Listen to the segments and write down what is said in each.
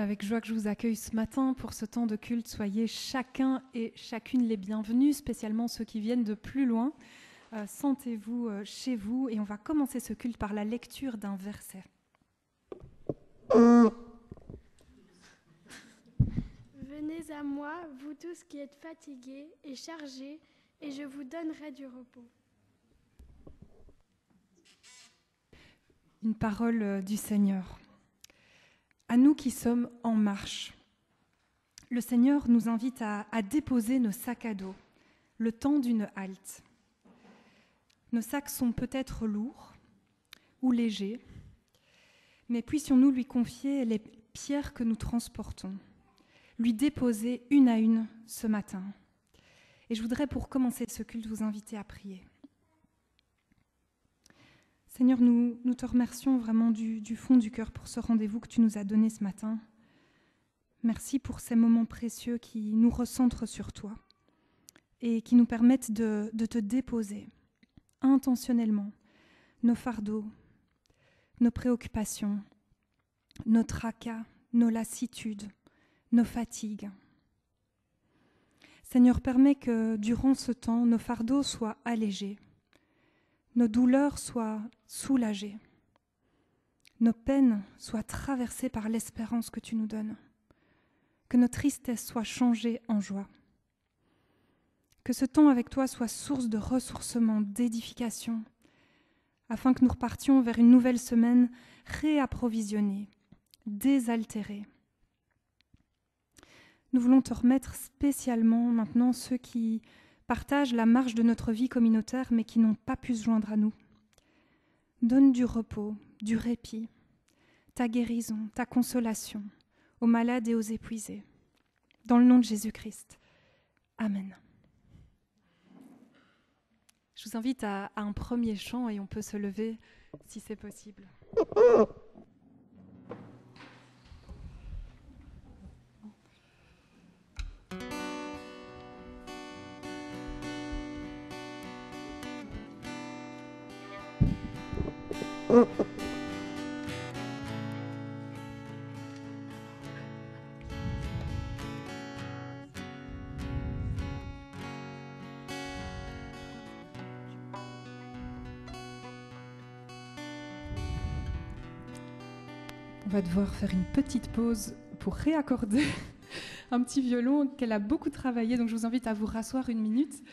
avec joie que je vous accueille ce matin pour ce temps de culte. Soyez chacun et chacune les bienvenus, spécialement ceux qui viennent de plus loin. Sentez-vous chez vous et on va commencer ce culte par la lecture d'un verset. Venez à moi, vous tous qui êtes fatigués et chargés, et je vous donnerai du repos. Une parole du Seigneur. À nous qui sommes en marche, le Seigneur nous invite à déposer nos sacs à dos, le temps d'une halte. Nos sacs sont peut-être lourds ou légers, mais puissions-nous lui confier les pierres que nous transportons, lui déposer une à une ce matin. Et je voudrais, pour commencer ce culte, vous inviter à prier. Seigneur, nous te remercions vraiment du fond du cœur pour ce rendez-vous que tu nous as donné ce matin. Merci pour ces moments précieux qui nous recentrent sur toi et qui nous permettent de te déposer intentionnellement nos fardeaux, nos préoccupations, nos tracas, nos lassitudes, nos fatigues. Seigneur, permets que durant ce temps, nos fardeaux soient allégés, nos douleurs soient soulagées, nos peines soient traversées par l'espérance que tu nous donnes, que nos tristesses soient changées en joie, que ce temps avec toi soit source de ressourcement, d'édification, afin que nous repartions vers une nouvelle semaine réapprovisionnée, désaltérée. Nous voulons te remettre spécialement maintenant ceux qui partagent la marche de notre vie communautaire mais qui n'ont pas pu se joindre à nous. Donne du repos, du répit, ta guérison, ta consolation aux malades et aux épuisés. Dans le nom de Jésus-Christ. Amen. Je vous invite à un premier chant et on peut se lever si c'est possible. On va devoir faire une petite pause pour réaccorder un petit violon qu'elle a beaucoup travaillé, donc je vous invite à vous rasseoir une minute.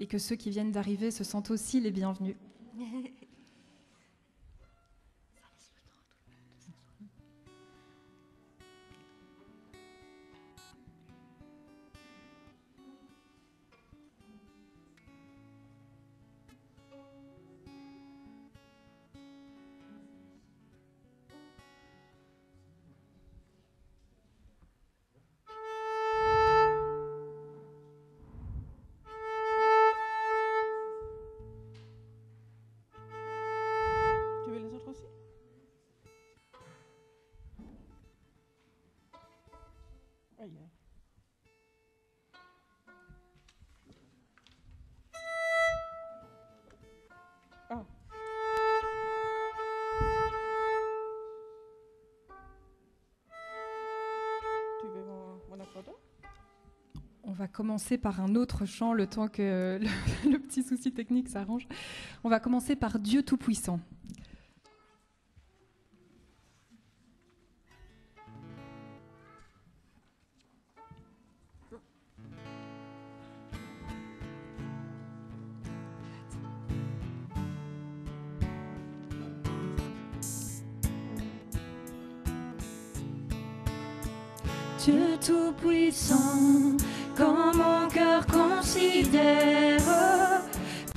Et que ceux qui viennent d'arriver se sentent aussi les bienvenus. On va commencer par un autre chant, le temps que le petit souci technique s'arrange. On va commencer par Dieu Tout-Puissant. Dieu Tout-Puissant, quand mon cœur considère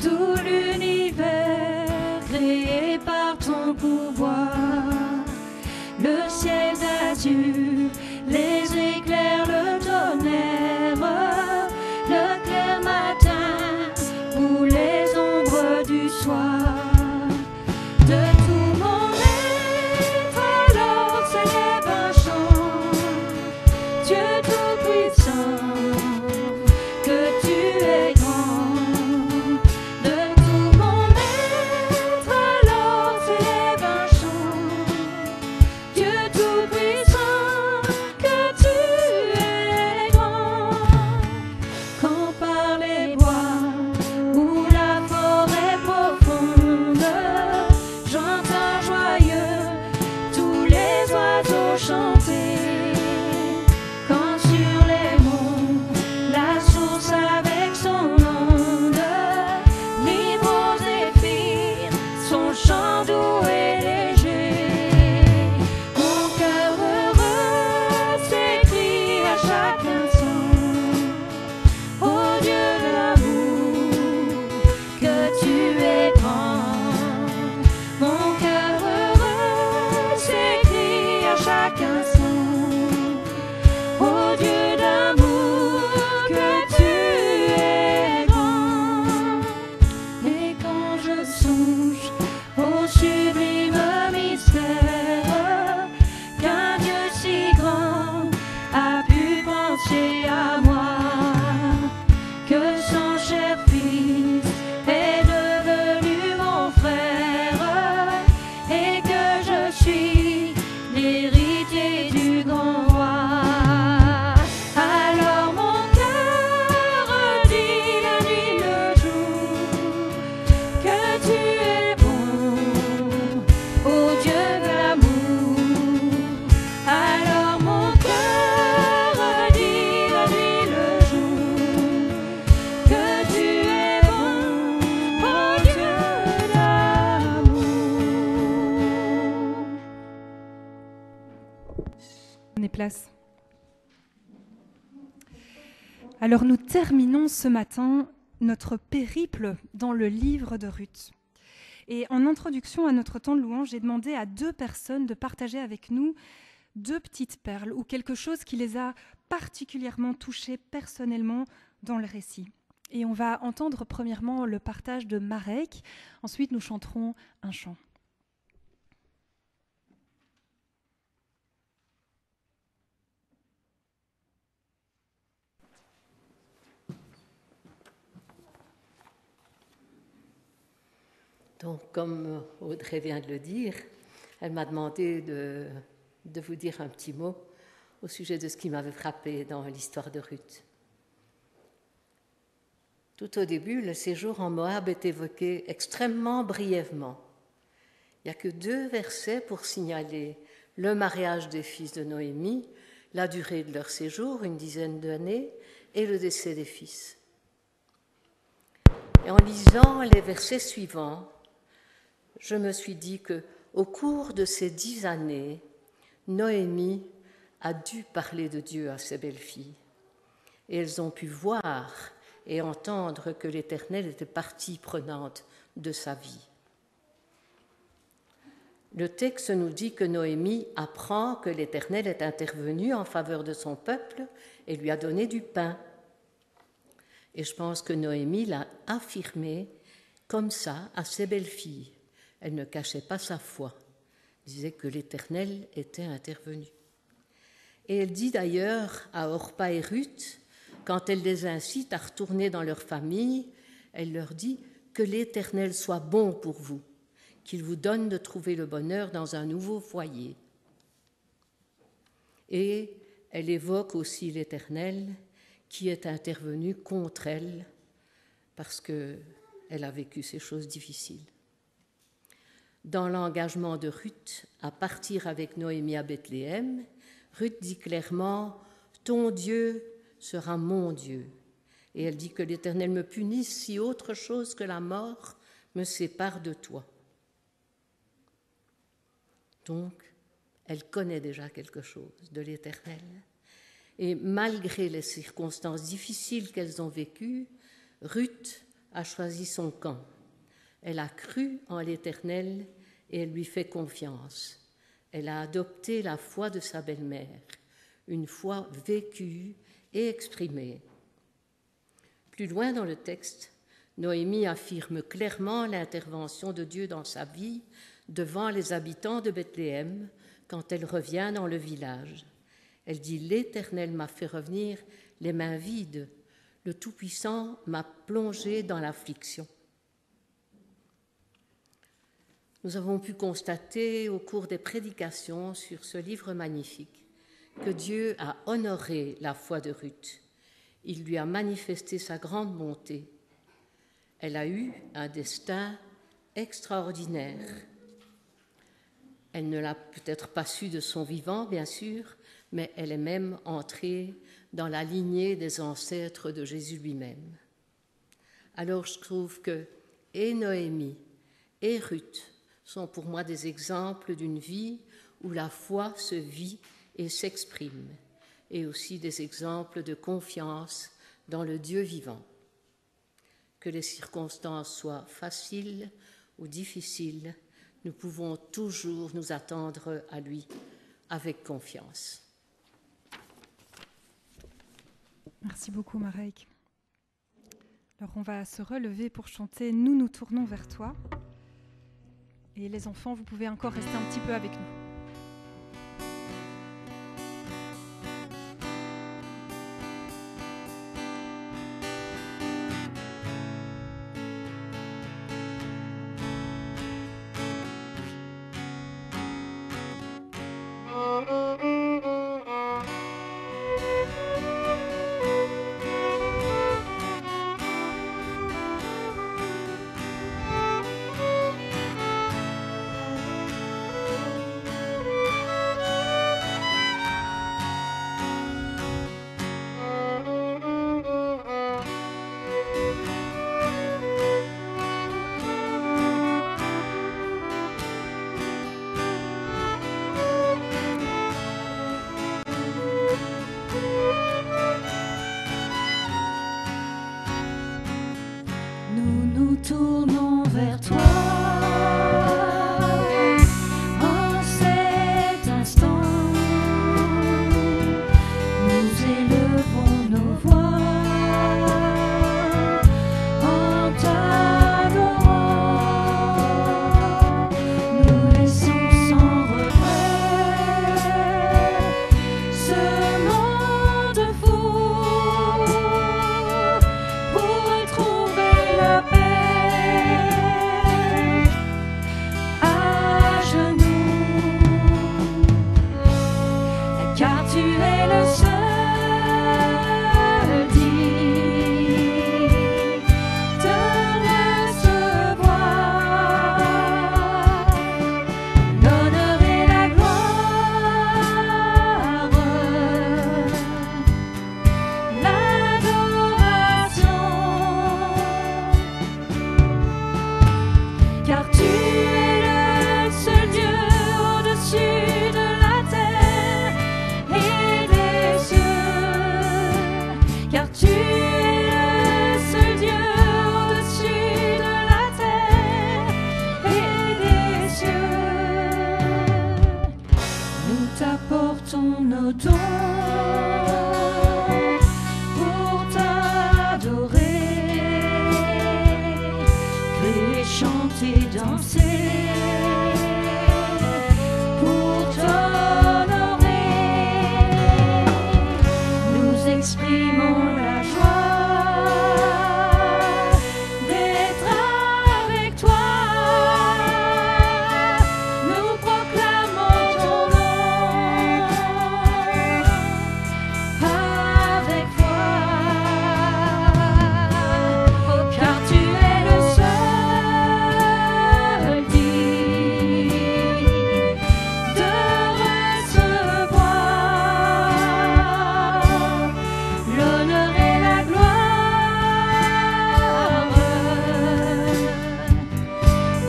tout l'univers créé par ton pouvoir, le ciel d'azur, les éclairs, le tonnerre, le clair matin ou les ombres du soir. De tout mon être, alors s'élève un chant. Dieu Tout-Puissant, que place. Alors nous terminons ce matin notre périple dans le livre de Ruth. Et en introduction à notre temps de louange, j'ai demandé à 2 personnes de partager avec nous 2 petites perles ou quelque chose qui les a particulièrement touchées personnellement dans le récit. Et on va entendre premièrement le partage de Marek, ensuite nous chanterons un chant. Donc, comme Audrey vient de le dire, elle m'a demandé de vous dire un petit mot au sujet de ce qui m'avait frappé dans l'histoire de Ruth. Tout au début, le séjour en Moab est évoqué extrêmement brièvement. Il n'y a que 2 versets pour signaler le mariage des fils de Noémie, la durée de leur séjour, une dizaine d'années, et le décès des fils. Et en lisant les versets suivants, je me suis dit qu'au cours de ces 10 années, Noémie a dû parler de Dieu à ses belles-filles. Et elles ont pu voir et entendre que l'Éternel était partie prenante de sa vie. Le texte nous dit que Noémie apprend que l'Éternel est intervenu en faveur de son peuple et lui a donné du pain. Et je pense que Noémie l'a affirmé comme ça à ses belles-filles. Elle ne cachait pas sa foi, elle disait que l'Éternel était intervenu. Et elle dit d'ailleurs à Orpa et Ruth, quand elle les incite à retourner dans leur famille, elle leur dit que l'Éternel soit bon pour vous, qu'il vous donne de trouver le bonheur dans un nouveau foyer. Et elle évoque aussi l'Éternel qui est intervenu contre elle parce qu'elle a vécu ces choses difficiles. Dans l'engagement de Ruth à partir avec Noémie à Bethléem, Ruth dit clairement « Ton Dieu sera mon Dieu ». Et elle dit que l'Éternel me punisse si autre chose que la mort me sépare de toi. Donc, elle connaît déjà quelque chose de l'Éternel. Et malgré les circonstances difficiles qu'elles ont vécues, Ruth a choisi son camp. Elle a cru en l'Éternel et elle lui fait confiance. Elle a adopté la foi de sa belle-mère, une foi vécue et exprimée. Plus loin dans le texte, Noémie affirme clairement l'intervention de Dieu dans sa vie devant les habitants de Bethléem quand elle revient dans le village. Elle dit « L'Éternel m'a fait revenir les mains vides, le Tout-Puissant m'a plongé dans l'affliction. » Nous avons pu constater au cours des prédications sur ce livre magnifique que Dieu a honoré la foi de Ruth. Il lui a manifesté sa grande bonté. Elle a eu un destin extraordinaire. Elle ne l'a peut-être pas su de son vivant, bien sûr, mais elle est même entrée dans la lignée des ancêtres de Jésus lui-même. Alors je trouve que et Noémie et Ruth sont pour moi des exemples d'une vie où la foi se vit et s'exprime, et aussi des exemples de confiance dans le Dieu vivant. Que les circonstances soient faciles ou difficiles, nous pouvons toujours nous attendre à lui avec confiance. Merci beaucoup, Marek. Alors, on va se relever pour chanter « Nous nous tournons vers toi ». Et les enfants, vous pouvez encore rester un petit peu avec nous. nous nous tournons vers toi. En cet instant, nous élevons nos voix en t'adorant. Nous laissons sans regret ce monde fou pour retrouver la paix à genoux, car tu es le seul digne de recevoir l'honneur et la gloire, l'adoration, car tu es le seul Dieu au-dessus de la terre et des cieux, car tu es le seul Dieu au-dessus de la terre et des cieux. Nous t'apportons nos dons pour t'adorer, crier, chanter, danser, pour t'honorer. Nous exprimons la joie d'être avec toi. Nous proclamons ton nom avec foi. Oh, car tu es le seul digne de recevoir l'honneur et la gloire,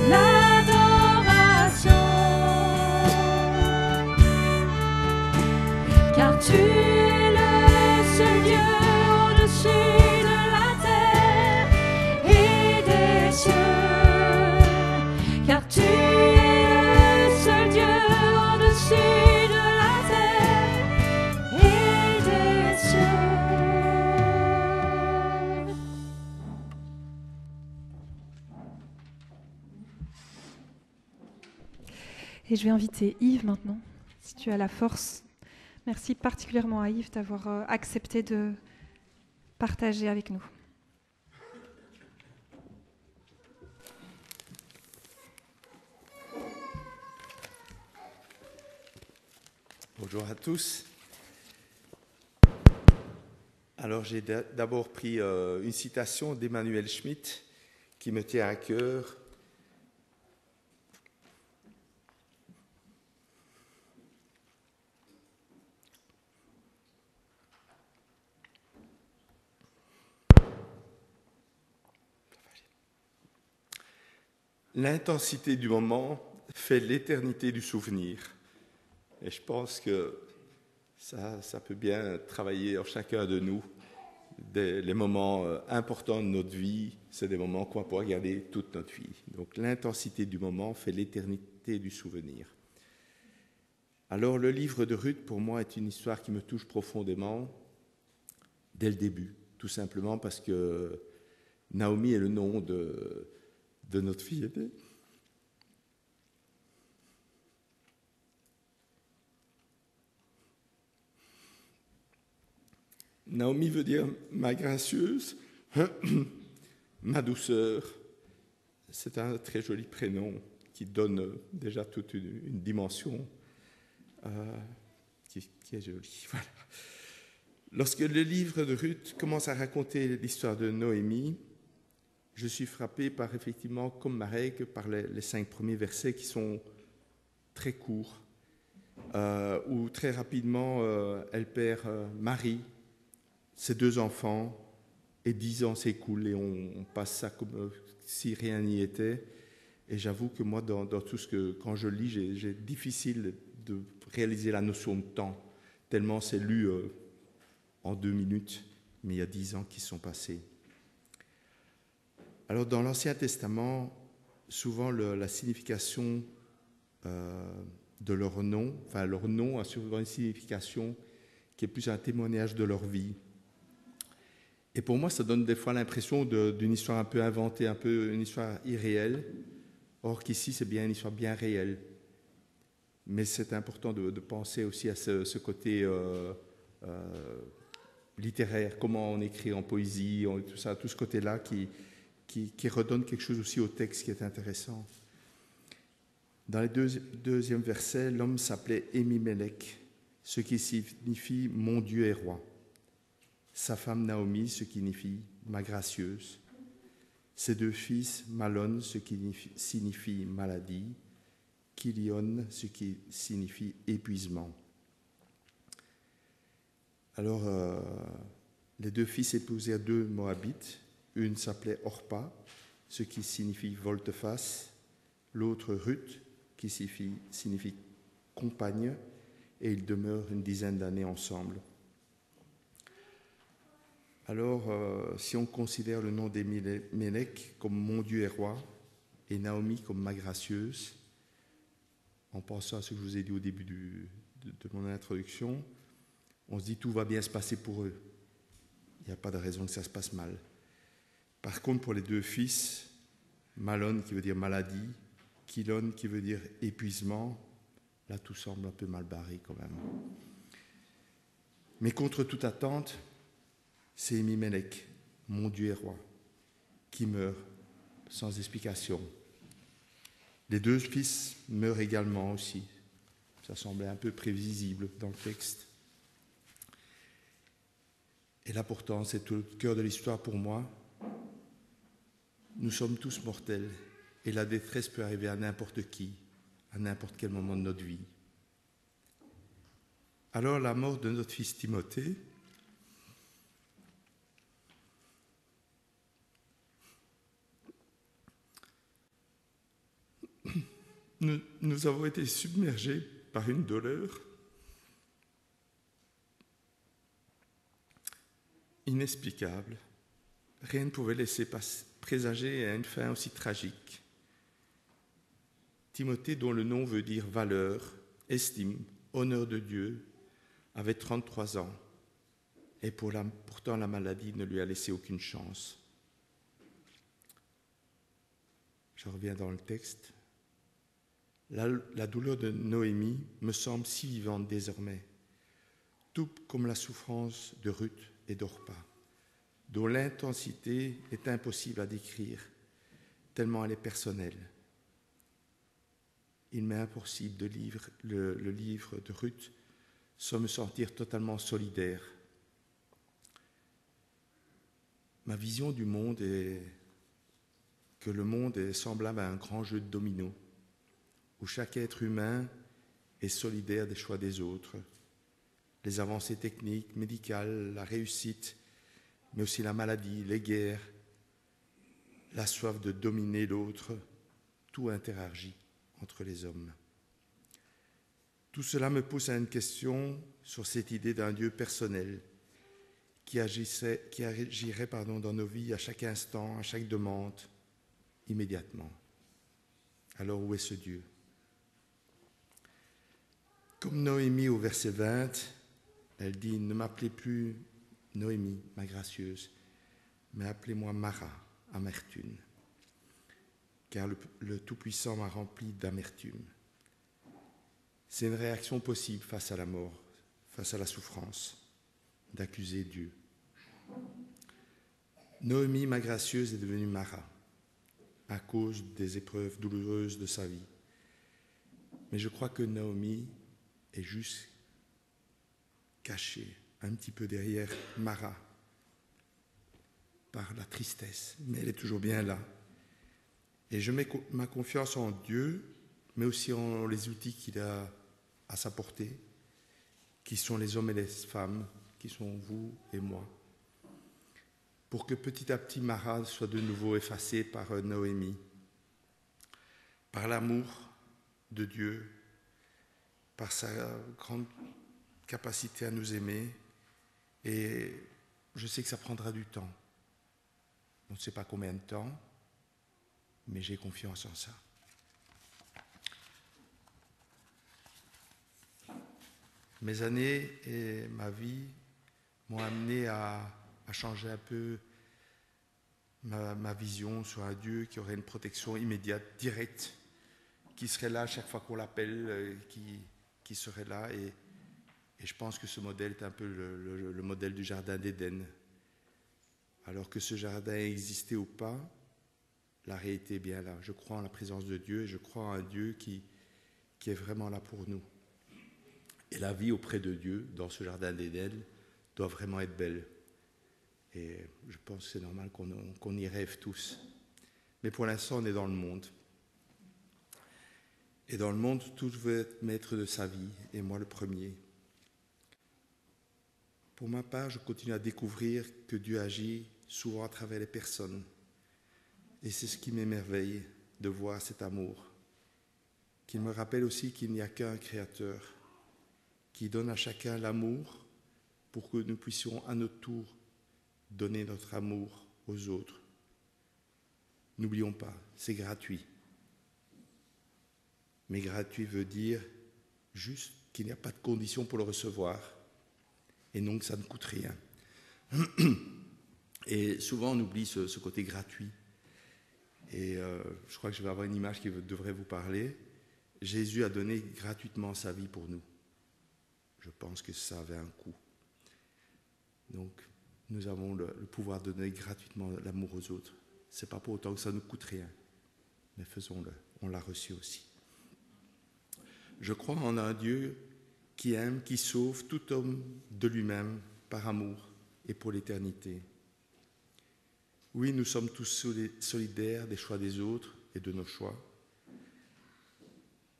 l'adoration, car tu es le seul Dieu au-dessus de la terre et des cieux, car tu es le seul Dieu au-dessus de la terre et des cieux. Et je vais inviter Yves maintenant, si tu as la force. Merci particulièrement à Yves d'avoir accepté de partager avec nous. Bonjour à tous. Alors j'ai d'abord pris une citation d'Emmanuel Schmitt qui me tient à cœur. L'intensité du moment fait l'éternité du souvenir. Et je pense que ça peut bien travailler en chacun de nous. Les moments importants de notre vie, c'est des moments qu'on va pouvoir garder toute notre vie. Donc l'intensité du moment fait l'éternité du souvenir. Alors le livre de Ruth, pour moi, est une histoire qui me touche profondément dès le début, tout simplement parce que Naomi est le nom de notre fille aînée. Naomi veut dire ma gracieuse, ma douceur. C'est un très joli prénom qui donne déjà toute une dimension qui est jolie. Voilà. Lorsque le livre de Ruth commence à raconter l'histoire de Noémie, je suis frappé par, effectivement, comme Marek, par les 5 premiers versets qui sont très courts, où très rapidement elle perd Marie, ses 2 enfants, et 10 ans s'écoulent et on passe ça comme si rien n'y était. Et j'avoue que moi, dans tout ce que, quand je lis, j'ai difficile de réaliser la notion de temps, tellement c'est lu en 2 minutes, mais il y a 10 ans qui sont passés. Alors dans l'Ancien Testament, souvent la signification de leur nom a souvent une signification qui est plus un témoignage de leur vie. Et pour moi, ça donne des fois l'impression d'une histoire un peu inventée, un peu une histoire irréelle, or qu'ici, c'est bien une histoire bien réelle. Mais c'est important de penser aussi à ce côté littéraire, comment on écrit en poésie, tout ça, tout ce côté-là qui redonne quelque chose aussi au texte qui est intéressant. Dans les deuxième verset, l'homme s'appelait Émimélec, ce qui signifie « mon Dieu est roi ». Sa femme Naomi, ce qui signifie « ma gracieuse ». Ses deux fils, Malon, ce qui signifie « maladie », Kilion, ce qui signifie « épuisement ». Alors, les deux fils épousèrent deux Moabites. Une s'appelait Orpa, ce qui signifie « volte-face », l'autre Ruth, qui signifie « compagne », et ils demeurent une dizaine d'années ensemble. Alors, si on considère le nom d'Émimélec comme « mon Dieu est roi » et Naomi comme « ma gracieuse », en pensant à ce que je vous ai dit au début de mon introduction, on se dit tout va bien se passer pour eux. Il n'y a pas de raison que ça se passe mal. Par contre, pour les deux fils, Malon qui veut dire maladie, Kilon qui veut dire épuisement, là tout semble un peu mal barré quand même. Mais contre toute attente, c'est Émimélec, mon Dieu est roi, qui meurt sans explication. Les deux fils meurent également aussi. Ça semblait un peu prévisible dans le texte. Et là pourtant, c'est tout le cœur de l'histoire pour moi. Nous sommes tous mortels et la détresse peut arriver à n'importe qui, à n'importe quel moment de notre vie. Alors la mort de notre fils Timothée nous avons été submergés par une douleur inexplicable. Rien ne pouvait laisser présager à une fin aussi tragique. Timothée, dont le nom veut dire valeur, estime, honneur de Dieu, avait 33 ans et pourtant la maladie ne lui a laissé aucune chance. Je reviens dans le texte. La douleur de Noémie me semble si vivante désormais, tout comme la souffrance de Ruth et d'Orpa, dont l'intensité est impossible à décrire, tellement elle est personnelle. Il m'est impossible de lire le livre de Ruth sans me sentir totalement solidaire. Ma vision du monde est que le monde est semblable à un grand jeu de dominos, où chaque être humain est solidaire des choix des autres. Les avancées techniques, médicales, la réussite, mais aussi la maladie, les guerres, la soif de dominer l'autre, tout interagit entre les hommes. Tout cela me pousse à une question sur cette idée d'un Dieu personnel qui agirait dans nos vies à chaque instant, à chaque demande, immédiatement. Alors où est ce Dieu ? Comme Noémie au verset 20, elle dit « Ne m'appelez plus Noémie, ma gracieuse, mais appelez-moi Mara, amertume, car le Tout-Puissant m'a rempli d'amertume. » C'est une réaction possible face à la mort, face à la souffrance, d'accuser Dieu. Noémie, ma gracieuse, est devenue Mara, à cause des épreuves douloureuses de sa vie. Mais je crois que Naomi est juste cachée un petit peu derrière Mara par la tristesse, mais elle est toujours bien là. Et je mets ma confiance en Dieu, mais aussi en les outils qu'il a à sa portée, qui sont les hommes et les femmes, qui sont vous et moi, pour que petit à petit Mara soit de nouveau effacée par Noémie, par l'amour de Dieu, par sa grande capacité à nous aimer. Et je sais que ça prendra du temps. On ne sait pas combien de temps, mais j'ai confiance en ça. Mes années et ma vie m'ont amené à changer un peu ma vision sur un Dieu qui aurait une protection immédiate, directe, qui serait là chaque fois qu'on l'appelle, qui serait là. Et je pense que ce modèle est un peu le modèle du jardin d'Éden. Alors que ce jardin existait ou pas, la réalité est bien là. Je crois en la présence de Dieu et je crois en un Dieu qui est vraiment là pour nous. Et la vie auprès de Dieu, dans ce jardin d'Éden, doit vraiment être belle. Et je pense que c'est normal qu'on y rêve tous. Mais pour l'instant, on est dans le monde. Et dans le monde, tout veut être maître de sa vie, et moi le premier. Pour ma part, je continue à découvrir que Dieu agit souvent à travers les personnes. Et c'est ce qui m'émerveille de voir cet amour, qu'il me rappelle aussi qu'il n'y a qu'un Créateur, qui donne à chacun l'amour pour que nous puissions à notre tour donner notre amour aux autres. N'oublions pas, c'est gratuit. Mais gratuit veut dire juste qu'il n'y a pas de condition pour le recevoir et donc ça ne coûte rien. Et souvent on oublie ce côté gratuit. Et je crois que je vais avoir une image qui devrait vous parler. Jésus a donné gratuitement sa vie pour nous. Je pense que ça avait un coût. Donc, nous avons le pouvoir de donner gratuitement l'amour aux autres. Ce n'est pas pour autant que ça ne nous coûte rien, mais faisons-le. On l'a reçu aussi. Je crois en un Dieu qui aime, qui sauve tout homme de lui-même par amour et pour l'éternité. Oui, nous sommes tous solidaires des choix des autres et de nos choix.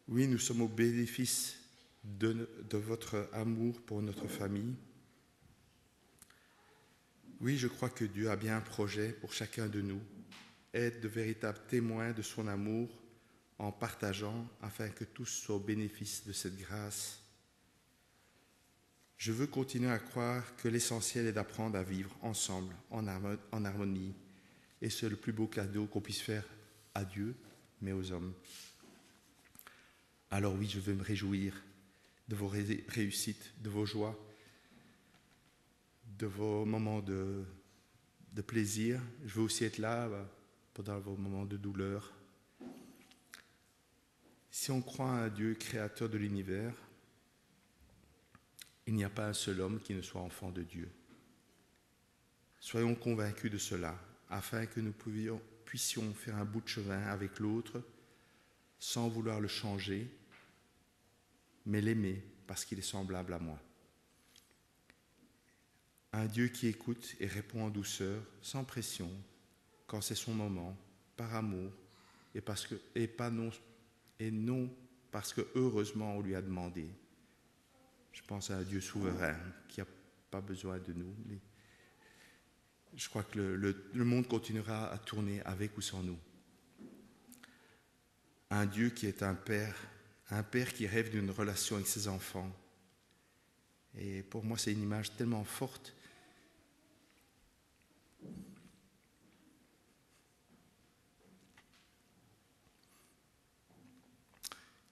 Oui, nous sommes au bénéfice de votre amour pour notre famille. Oui, je crois que Dieu a bien un projet pour chacun de nous, être de véritables témoins de son amour en partageant afin que tous soient au bénéfice de cette grâce. Je veux continuer à croire que l'essentiel est d'apprendre à vivre ensemble, en harmonie, et c'est le plus beau cadeau qu'on puisse faire à Dieu, mais aux hommes. Alors oui, je veux me réjouir de vos réussites, de vos joies, de vos moments de plaisir. Je veux aussi être là pendant vos moments de douleur. Si on croit à un Dieu créateur de l'univers, il n'y a pas un seul homme qui ne soit enfant de Dieu. Soyons convaincus de cela, afin que nous puissions faire un bout de chemin avec l'autre, sans vouloir le changer, mais l'aimer parce qu'il est semblable à moi. Un Dieu qui écoute et répond en douceur, sans pression, quand c'est son moment, par amour, et non parce que heureusement on lui a demandé. Je pense à un Dieu souverain qui n'a pas besoin de nous. Mais je crois que le monde continuera à tourner avec ou sans nous. Un Dieu qui est un père qui rêve d'une relation avec ses enfants. Et pour moi, c'est une image tellement forte.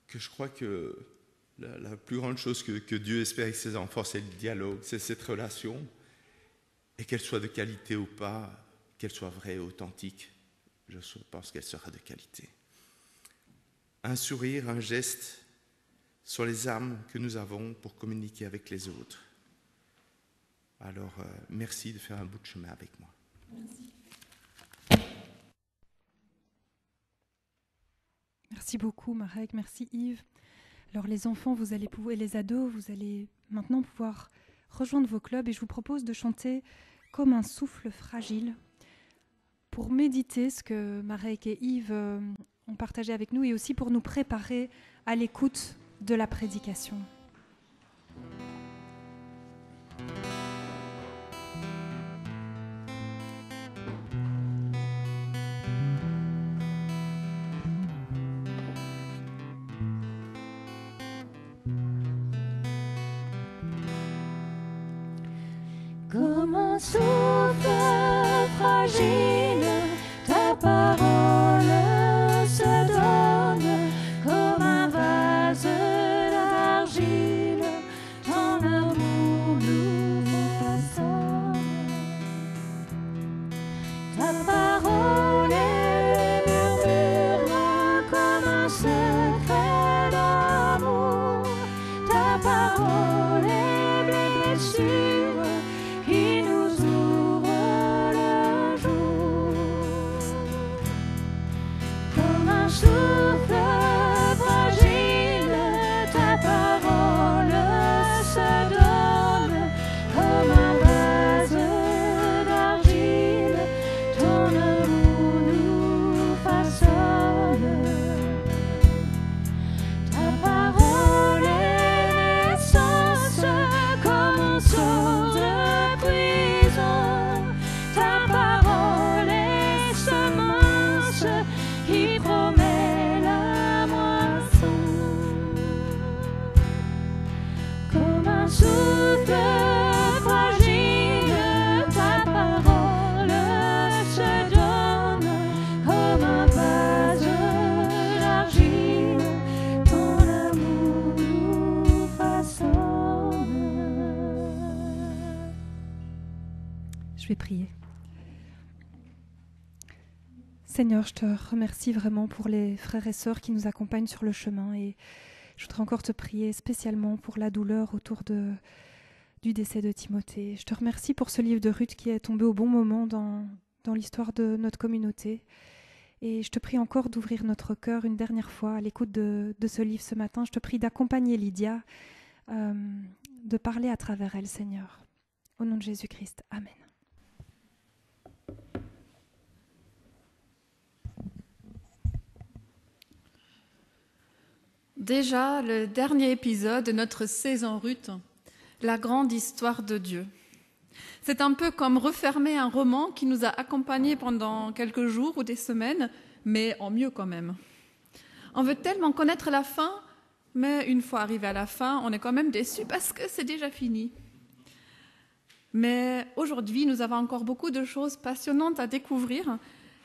Que je crois que la plus grande chose que Dieu espère avec ses enfants, c'est le dialogue, c'est cette relation. Et qu'elle soit de qualité ou pas, qu'elle soit vraie et authentique, je pense qu'elle sera de qualité. Un sourire, un geste sont les armes que nous avons pour communiquer avec les autres. Alors, merci de faire un bout de chemin avec moi. Merci. Merci beaucoup, Marek. Merci, Yves. Alors, les enfants, vous allez pouvoir, et les ados, vous allez maintenant pouvoir rejoindre vos clubs. Et je vous propose de chanter Comme un souffle fragile pour méditer ce que Marek et Yves ont partagé avec nous et aussi pour nous préparer à l'écoute de la prédication. Comme un souffle fragile, ta parole qui promet la moisson. Comme un souffle fragile, ta parole se donne, comme un vase d'argile, ton amour nous façonne. Je vais prier. Seigneur, je te remercie vraiment pour les frères et sœurs qui nous accompagnent sur le chemin, et je voudrais encore te prier spécialement pour la douleur autour du décès de Timothée. Je te remercie pour ce livre de Ruth qui est tombé au bon moment dans l'histoire de notre communauté. Et je te prie encore d'ouvrir notre cœur une dernière fois à l'écoute de ce livre ce matin. Je te prie d'accompagner Lydia, de parler à travers elle, Seigneur. Au nom de Jésus-Christ. Amen. Déjà, le dernier épisode de notre saison Ruth, la grande histoire de Dieu. C'est un peu comme refermer un roman qui nous a accompagnés pendant quelques jours ou des semaines, mais en mieux quand même. On veut tellement connaître la fin, mais une fois arrivé à la fin, on est quand même déçu parce que c'est déjà fini. Mais aujourd'hui, nous avons encore beaucoup de choses passionnantes à découvrir,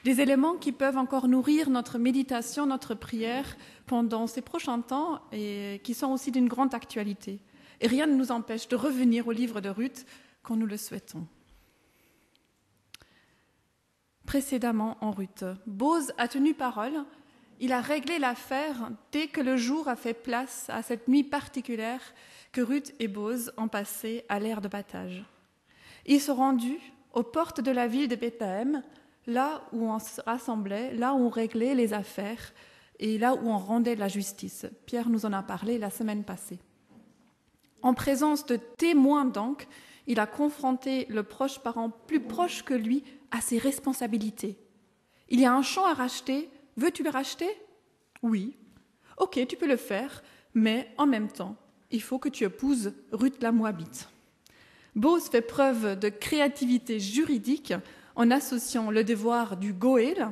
des éléments qui peuvent encore nourrir notre méditation, notre prière pendant ces prochains temps et qui sont aussi d'une grande actualité. Et rien ne nous empêche de revenir au livre de Ruth quand nous le souhaitons. Précédemment en Ruth, Boz a tenu parole. Il a réglé l'affaire dès que le jour a fait place à cette nuit particulière que Ruth et Boz ont passée à l'aire de battage. Ils sont rendus aux portes de la ville de Bethléem, là où on se rassemblait, là où on réglait les affaires et là où on rendait la justice. Pierre nous en a parlé la semaine passée. En présence de témoins donc, il a confronté le proche parent plus proche que lui à ses responsabilités. Il y a un champ à racheter, veux-tu le racheter ? Oui. Ok, tu peux le faire, mais en même temps, il faut que tu épouses Ruth la Moabite. Boz fait preuve de créativité juridique en associant le devoir du Goël,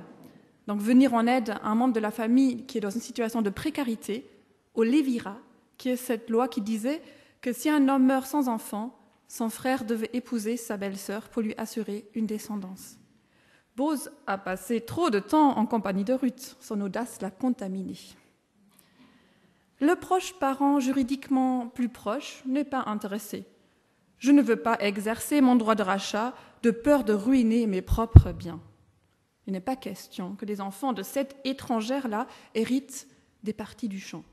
donc venir en aide à un membre de la famille qui est dans une situation de précarité, au Lévira, qui est cette loi qui disait que si un homme meurt sans enfant, son frère devait épouser sa belle-sœur pour lui assurer une descendance. Boz a passé trop de temps en compagnie de Ruth, son audace l'a contaminé. Le proche parent juridiquement plus proche n'est pas intéressé. Je ne veux pas exercer mon droit de rachat de peur de ruiner mes propres biens. Il n'est pas question que les enfants de cette étrangère-là héritent des parties du champ.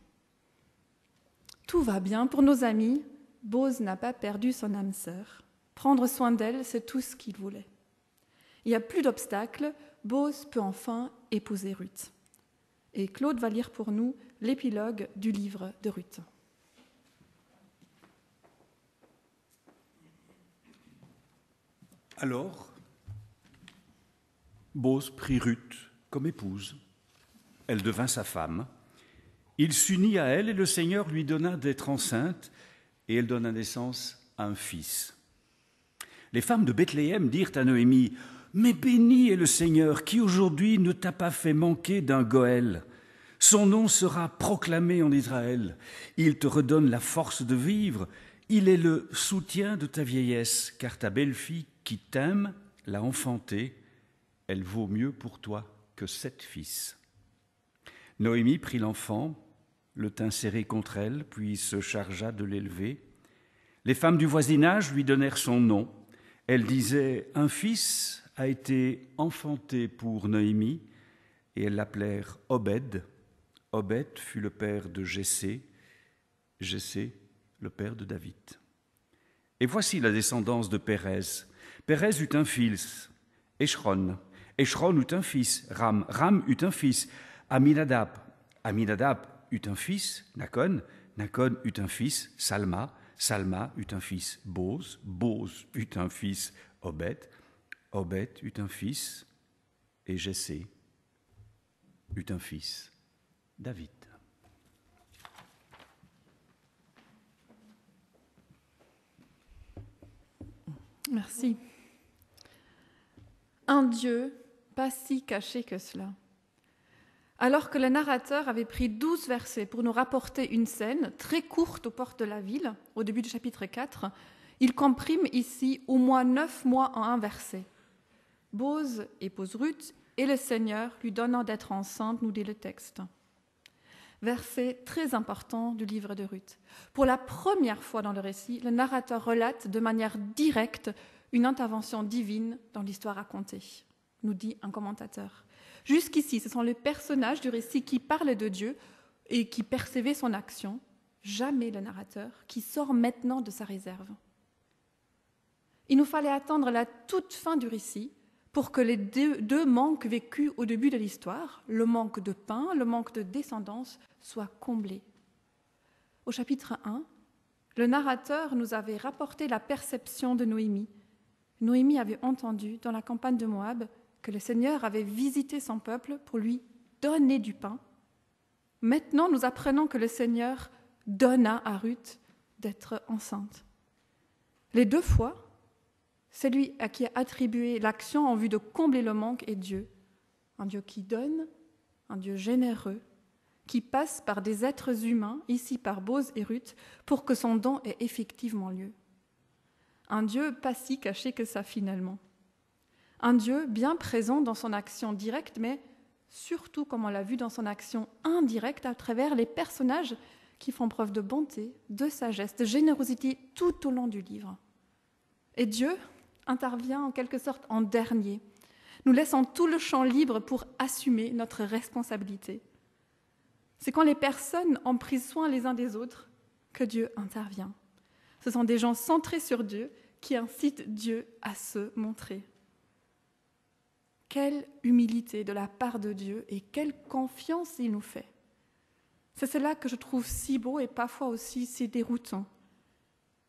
Tout va bien pour nos amis. Boz n'a pas perdu son âme sœur. Prendre soin d'elle, c'est tout ce qu'il voulait. Il n'y a plus d'obstacles. Boz peut enfin épouser Ruth. Et Claude va lire pour nous l'épilogue du livre de Ruth. Alors, Boz prit Ruth comme épouse. Elle devint sa femme. Il s'unit à elle et le Seigneur lui donna d'être enceinte et elle donna naissance à un fils. Les femmes de Bethléem dirent à Noémie « Mais béni est le Seigneur qui aujourd'hui ne t'a pas fait manquer d'un Goël. Son nom sera proclamé en Israël. Il te redonne la force de vivre. Il est le soutien de ta vieillesse, car ta belle-fille qui t'aime l'a enfantée. Elle vaut mieux pour toi que 7 fils. » Noémie prit l'enfant, le tint serré contre elle, puis se chargea de l'élever. Les femmes du voisinage lui donnèrent son nom. Elles disaient « Un fils a été enfanté pour Noémie » et elles l'appelèrent Obed. Obed fut le père de Jessé, Jessé le père de David. Et voici la descendance de Pérez. Pérez eut un fils, Échron. Échron eut un fils, Ram. Ram eut un fils, Aminadab. Aminadab eut un fils, Nakon. Nakon eut un fils, Salma. Salma eut un fils, Boz. Boz eut un fils, Obed. Obed eut un fils, et Jessé eut un fils, David. Merci. Un Dieu pas si caché que cela. Alors que le narrateur avait pris 12 versets pour nous rapporter une scène très courte aux portes de la ville, au début du chapitre 4, il comprime ici au moins 9 mois en un verset. Bose épouse Ruth et le Seigneur lui donnant d'être enceinte, nous dit le texte. Verset très important du livre de Ruth. Pour la première fois dans le récit, le narrateur relate de manière directe une intervention divine dans l'histoire racontée, nous dit un commentateur. Jusqu'ici, ce sont les personnages du récit qui parlent de Dieu et qui percevaient son action, jamais le narrateur qui sort maintenant de sa réserve. Il nous fallait attendre la toute fin du récit pour que les deux manques vécus au début de l'histoire, le manque de pain, le manque de descendance, soient comblés. Au chapitre 1, le narrateur nous avait rapporté la perception de Noémie. Noémie avait entendu dans la campagne de Moab que le Seigneur avait visité son peuple pour lui donner du pain. Maintenant, nous apprenons que le Seigneur donna à Ruth d'être enceinte. Les 2 fois, celui à qui a attribué l'action en vue de combler le manque est Dieu. Un Dieu qui donne, un Dieu généreux, qui passe par des êtres humains, ici par Bose et Ruth, pour que son don ait effectivement lieu. Un Dieu pas si caché que ça finalement. Un Dieu bien présent dans son action directe, mais surtout, comme on l'a vu, dans son action indirecte à travers les personnages qui font preuve de bonté, de sagesse, de générosité tout au long du livre. Et Dieu intervient en quelque sorte en dernier, nous laissant tout le champ libre pour assumer notre responsabilité. C'est quand les personnes ont pris soin les uns des autres que Dieu intervient. Ce sont des gens centrés sur Dieu qui incitent Dieu à se montrer. Quelle humilité de la part de Dieu et quelle confiance il nous fait. C'est cela que je trouve si beau et parfois aussi si déroutant.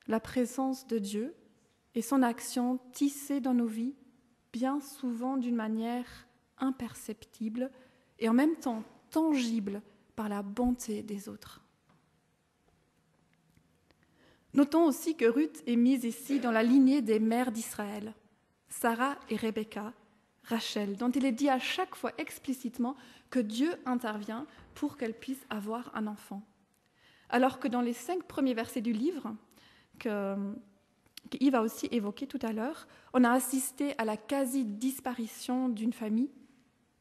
La présence de Dieu et son action tissée dans nos vies, bien souvent d'une manière imperceptible et en même temps tangible par la bonté des autres. Notons aussi que Ruth est mise ici dans la lignée des mères d'Israël, Sarah et Rebecca, Rachel, dont il est dit à chaque fois explicitement que Dieu intervient pour qu'elle puisse avoir un enfant. Alors que dans les 5 premiers versets du livre, qu'Yves a aussi évoqué tout à l'heure, on a assisté à la quasi-disparition d'une famille.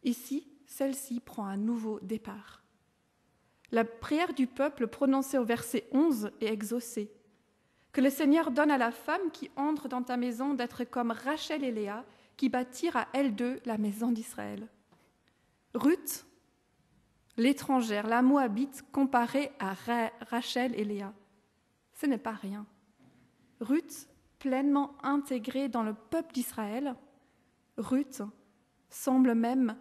Ici, celle-ci prend un nouveau départ. La prière du peuple prononcée au verset 11 est exaucée. Que le Seigneur donne à la femme qui entre dans ta maison d'être comme Rachel et Léa, qui bâtirent à elles 2 la maison d'Israël. Ruth, l'étrangère, la Moabite, comparée à Rachel et Léa, ce n'est pas rien. Ruth, pleinement intégrée dans le peuple d'Israël, Ruth semble même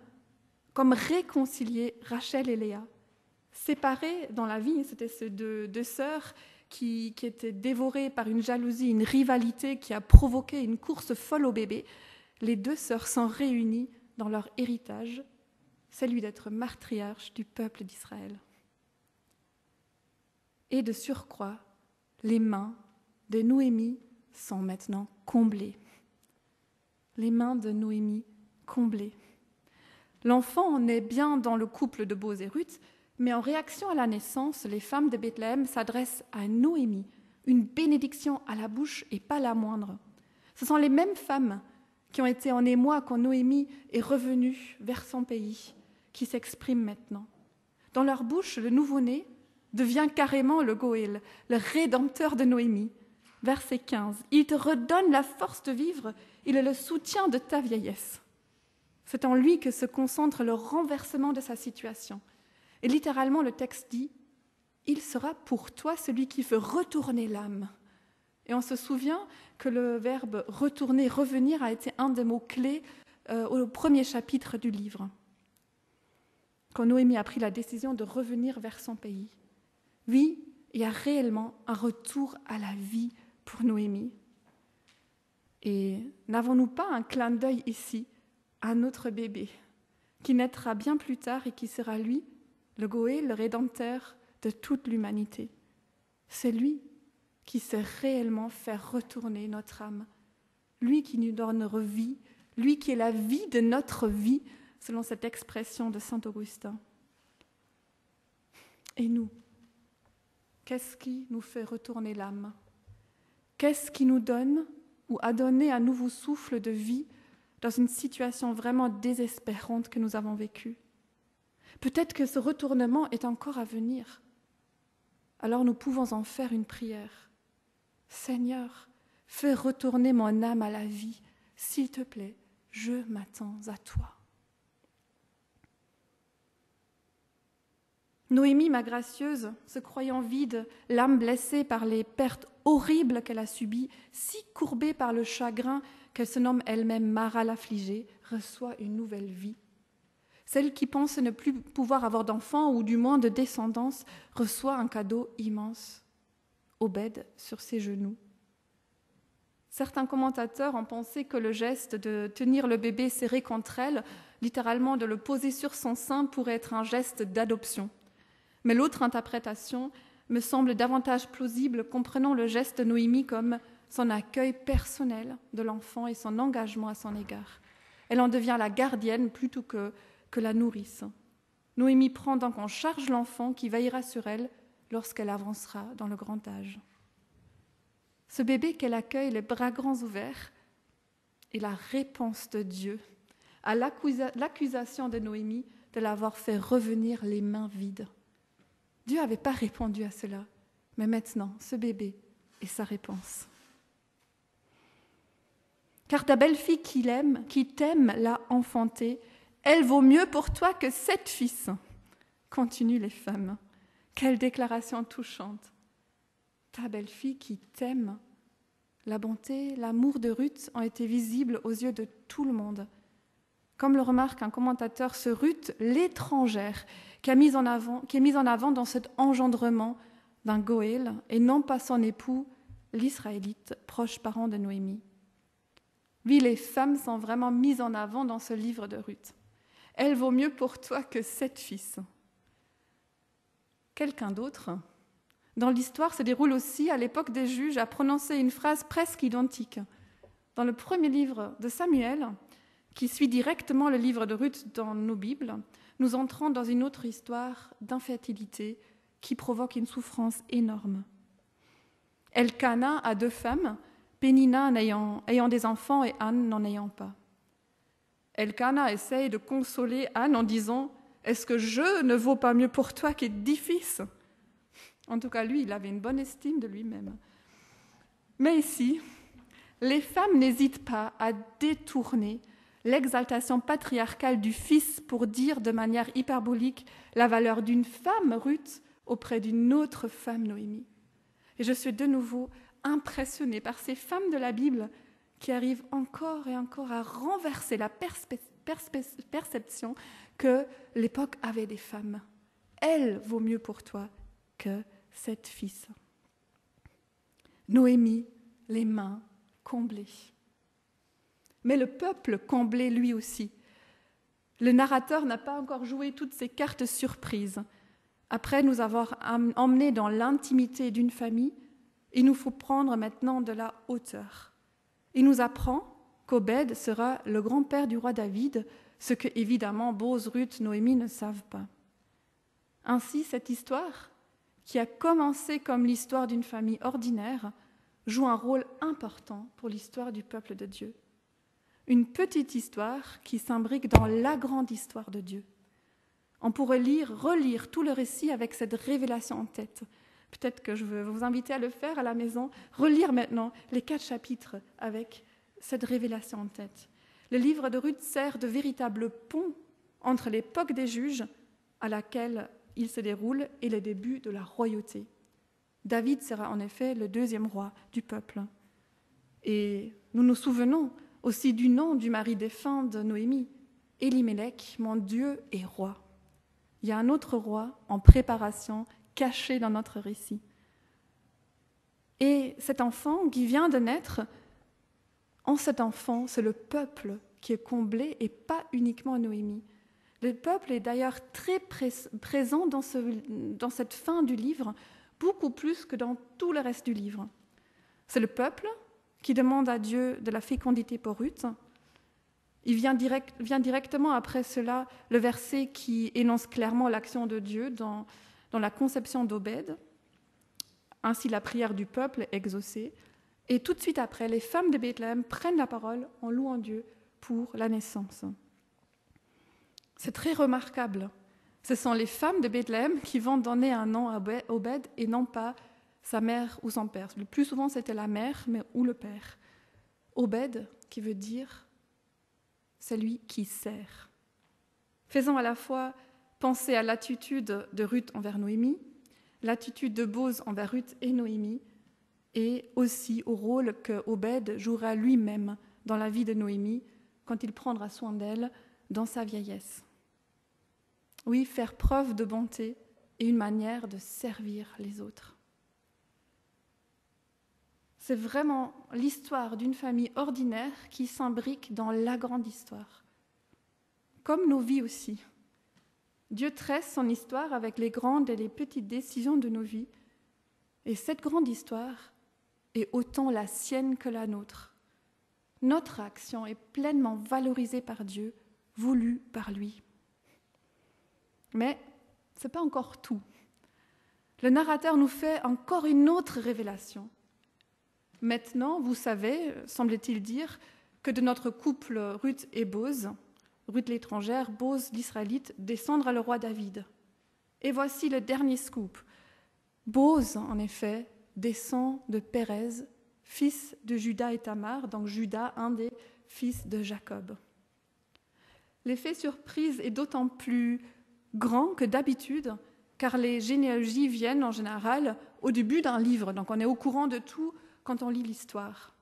comme réconcilier Rachel et Léa. Séparées dans la vie, c'était ces deux sœurs qui étaient dévorées par une jalousie, une rivalité qui a provoqué une course folle au bébé. Les 2 sœurs sont réunies dans leur héritage, celui d'être matriarches du peuple d'Israël. Et de surcroît, les mains de Noémie sont maintenant comblées. Les mains de Noémie comblées. L'enfant naît bien dans le couple de Bose et Ruth, mais en réaction à la naissance, les femmes de Bethléem s'adressent à Noémie, une bénédiction à la bouche et pas la moindre. Ce sont les mêmes femmes qui ont été en émoi quand Noémie est revenue vers son pays, qui s'expriment maintenant. Dans leur bouche, le nouveau-né devient carrément le Goël, le rédempteur de Noémie. Verset 15. « Il te redonne la force de vivre, il est le soutien de ta vieillesse. » C'est en lui que se concentre le renversement de sa situation. Et littéralement, le texte dit « Il sera pour toi celui qui fait retourner l'âme. » Et on se souvient que le verbe « retourner », « revenir » a été un des mots-clés au premier chapitre du livre. Quand Noémie a pris la décision de revenir vers son pays. Oui, il y a réellement un retour à la vie pour Noémie. Et n'avons-nous pas un clin d'œil ici à notre bébé, qui naîtra bien plus tard et qui sera lui, le Goël, le rédempteur de toute l'humanité. C'est lui qui sait réellement faire retourner notre âme. Lui qui nous donne vie, lui qui est la vie de notre vie, selon cette expression de saint Augustin. Et nous, qu'est-ce qui nous fait retourner l'âme? Qu'est-ce qui nous donne ou a donné un nouveau souffle de vie dans une situation vraiment désespérante que nous avons vécue? Peut-être que ce retournement est encore à venir. Alors nous pouvons en faire une prière. Seigneur, fais retourner mon âme à la vie. S'il te plaît, je m'attends à toi. Noémie, ma gracieuse, se croyant vide, l'âme blessée par les pertes horribles qu'elle a subies, si courbée par le chagrin qu'elle se nomme elle-même Mara l'affligée, reçoit une nouvelle vie. Celle qui pense ne plus pouvoir avoir d'enfants ou du moins de descendance reçoit un cadeau immense. Obed sur ses genoux. Certains commentateurs ont pensé que le geste de tenir le bébé serré contre elle, littéralement de le poser sur son sein, pourrait être un geste d'adoption. Mais l'autre interprétation me semble davantage plausible, comprenant le geste de Noémie comme son accueil personnel de l'enfant et son engagement à son égard. Elle en devient la gardienne plutôt que la nourrice. Noémie prend donc en charge l'enfant qui veillera sur elle lorsqu'elle avancera dans le grand âge. Ce bébé qu'elle accueille les bras grands ouverts est la réponse de Dieu à l'accusation de Noémie de l'avoir fait revenir les mains vides. Dieu n'avait pas répondu à cela, mais maintenant, ce bébé est sa réponse. Car ta belle-fille qui t'aime, l'a enfantée, elle vaut mieux pour toi que 7 fils. Continuent les femmes. Quelle déclaration touchante. Ta belle-fille qui t'aime. La bonté, l'amour de Ruth ont été visibles aux yeux de tout le monde. Comme le remarque un commentateur, ce Ruth, l'étrangère, qui est mise en avant dans cet engendrement d'un Goël, et non pas son époux, l'Israélite, proche parent de Noémie. Oui, les femmes sont vraiment mises en avant dans ce livre de Ruth. Elle vaut mieux pour toi que 7 fils. Quelqu'un d'autre, dans l'histoire, se déroule aussi à l'époque des juges, a prononcé une phrase presque identique. Dans le premier livre de Samuel, qui suit directement le livre de Ruth dans nos Bibles, nous entrons dans une autre histoire d'infertilité qui provoque une souffrance énorme. Elkana a 2 femmes, Pénina ayant des enfants et Anne n'en ayant pas. Elkana essaye de consoler Anne en disant « Est-ce que je ne vaux pas mieux pour toi que 10 fils ?» En tout cas, lui, il avait une bonne estime de lui-même. Mais ici, les femmes n'hésitent pas à détourner l'exaltation patriarcale du fils pour dire de manière hyperbolique la valeur d'une femme, Ruth, auprès d'une autre femme, Noémie. Et je suis de nouveau impressionnée par ces femmes de la Bible qui arrivent encore et encore à renverser la perception que l'époque avait des femmes. Elle vaut mieux pour toi que 7 fils. Noémie, les mains comblées. Mais le peuple comblé lui aussi. Le narrateur n'a pas encore joué toutes ses cartes surprises. Après nous avoir emmenés dans l'intimité d'une famille, il nous faut prendre maintenant de la hauteur. Il nous apprend qu'Obed sera le grand-père du roi David, ce que évidemment Boz, Ruth, Noémie ne savent pas. Ainsi, cette histoire, qui a commencé comme l'histoire d'une famille ordinaire, joue un rôle important pour l'histoire du peuple de Dieu. Une petite histoire qui s'imbrique dans la grande histoire de Dieu. On pourrait relire tout le récit avec cette révélation en tête. Peut-être que je veux vous inviter à le faire à la maison, relire maintenant les 4 chapitres avec cette révélation en tête. Le livre de Ruth sert de véritable pont entre l'époque des juges à laquelle il se déroule et le début de la royauté. David sera en effet le 2e roi du peuple. Et nous nous souvenons aussi du nom du mari défunt de Noémie, Élimélec, mon Dieu est roi. Il y a un autre roi en préparation, caché dans notre récit. Et cet enfant qui vient de naître, en cet enfant, c'est le peuple qui est comblé et pas uniquement Noémie. Le peuple est d'ailleurs très présent dans cette fin du livre, beaucoup plus que dans tout le reste du livre. C'est le peuple qui demande à Dieu de la fécondité pour Ruth. Il vient directement après cela le verset qui énonce clairement l'action de Dieu dans dans la conception d'Obed, ainsi la prière du peuple est exaucée. Et tout de suite après, les femmes de Bethléem prennent la parole en louant Dieu pour la naissance. C'est très remarquable. Ce sont les femmes de Bethléem qui vont donner un nom à Obed et non pas sa mère ou son père. Le plus souvent, c'était la mère ou le père. Obed, qui veut dire celui qui sert. Faisant à la fois penser à l'attitude de Ruth envers Noémie, l'attitude de Boz envers Ruth et Noémie, et aussi au rôle que Obed jouera lui-même dans la vie de Noémie quand il prendra soin d'elle dans sa vieillesse. Oui, faire preuve de bonté est une manière de servir les autres. C'est vraiment l'histoire d'une famille ordinaire qui s'imbrique dans la grande histoire. Comme nos vies aussi. Dieu tresse son histoire avec les grandes et les petites décisions de nos vies. Et cette grande histoire est autant la sienne que la nôtre. Notre action est pleinement valorisée par Dieu, voulue par lui. Mais ce n'est pas encore tout. Le narrateur nous fait encore une autre révélation. Maintenant, vous savez, semble-t-il dire, que de notre couple Ruth et Boz, Ruth l'étrangère, Boz l'israélite, descendra le roi David. Et voici le dernier scoop. Boz, en effet, descend de Pérez, fils de Juda et Tamar, donc Juda, un des fils de Jacob. L'effet surprise est d'autant plus grand que d'habitude, car les généalogies viennent en général au début d'un livre, donc on est au courant de tout quand on lit l'histoire.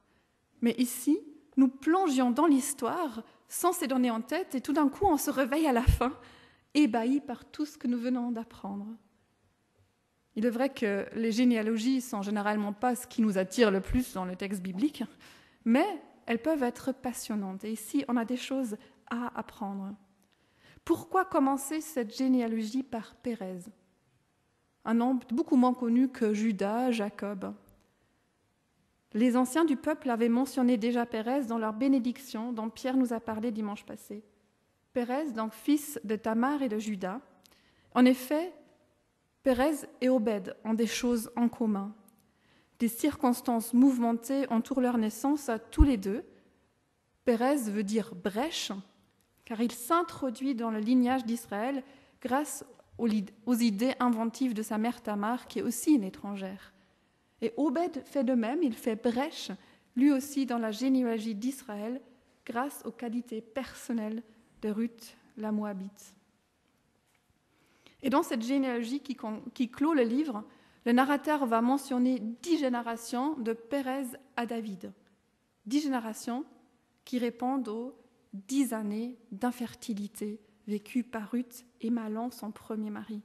Mais ici, nous plongions dans l'histoire sans ces données en tête, et tout d'un coup, on se réveille à la fin, ébahi par tout ce que nous venons d'apprendre. Il est vrai que les généalogies ne sont généralement pas ce qui nous attire le plus dans le texte biblique, mais elles peuvent être passionnantes. Et ici, on a des choses à apprendre. Pourquoi commencer cette généalogie par Pérez, un nom beaucoup moins connu que Judas, Jacob? Les anciens du peuple avaient mentionné déjà Pérez dans leur bénédiction dont Pierre nous a parlé dimanche passé. Pérez, donc fils de Tamar et de Juda. En effet, Pérez et Obed ont des choses en commun. Des circonstances mouvementées entourent leur naissance à tous les deux. Pérez veut dire brèche, car il s'introduit dans le lignage d'Israël grâce aux idées inventives de sa mère Tamar, qui est aussi une étrangère. Et Obed fait de même, il fait brèche, lui aussi dans la généalogie d'Israël, grâce aux qualités personnelles de Ruth, la Moabite. Et dans cette généalogie qui clôt le livre, le narrateur va mentionner 10 générations de Pérez à David. 10 générations qui répondent aux 10 années d'infertilité vécues par Ruth et Mahlon, son premier mari.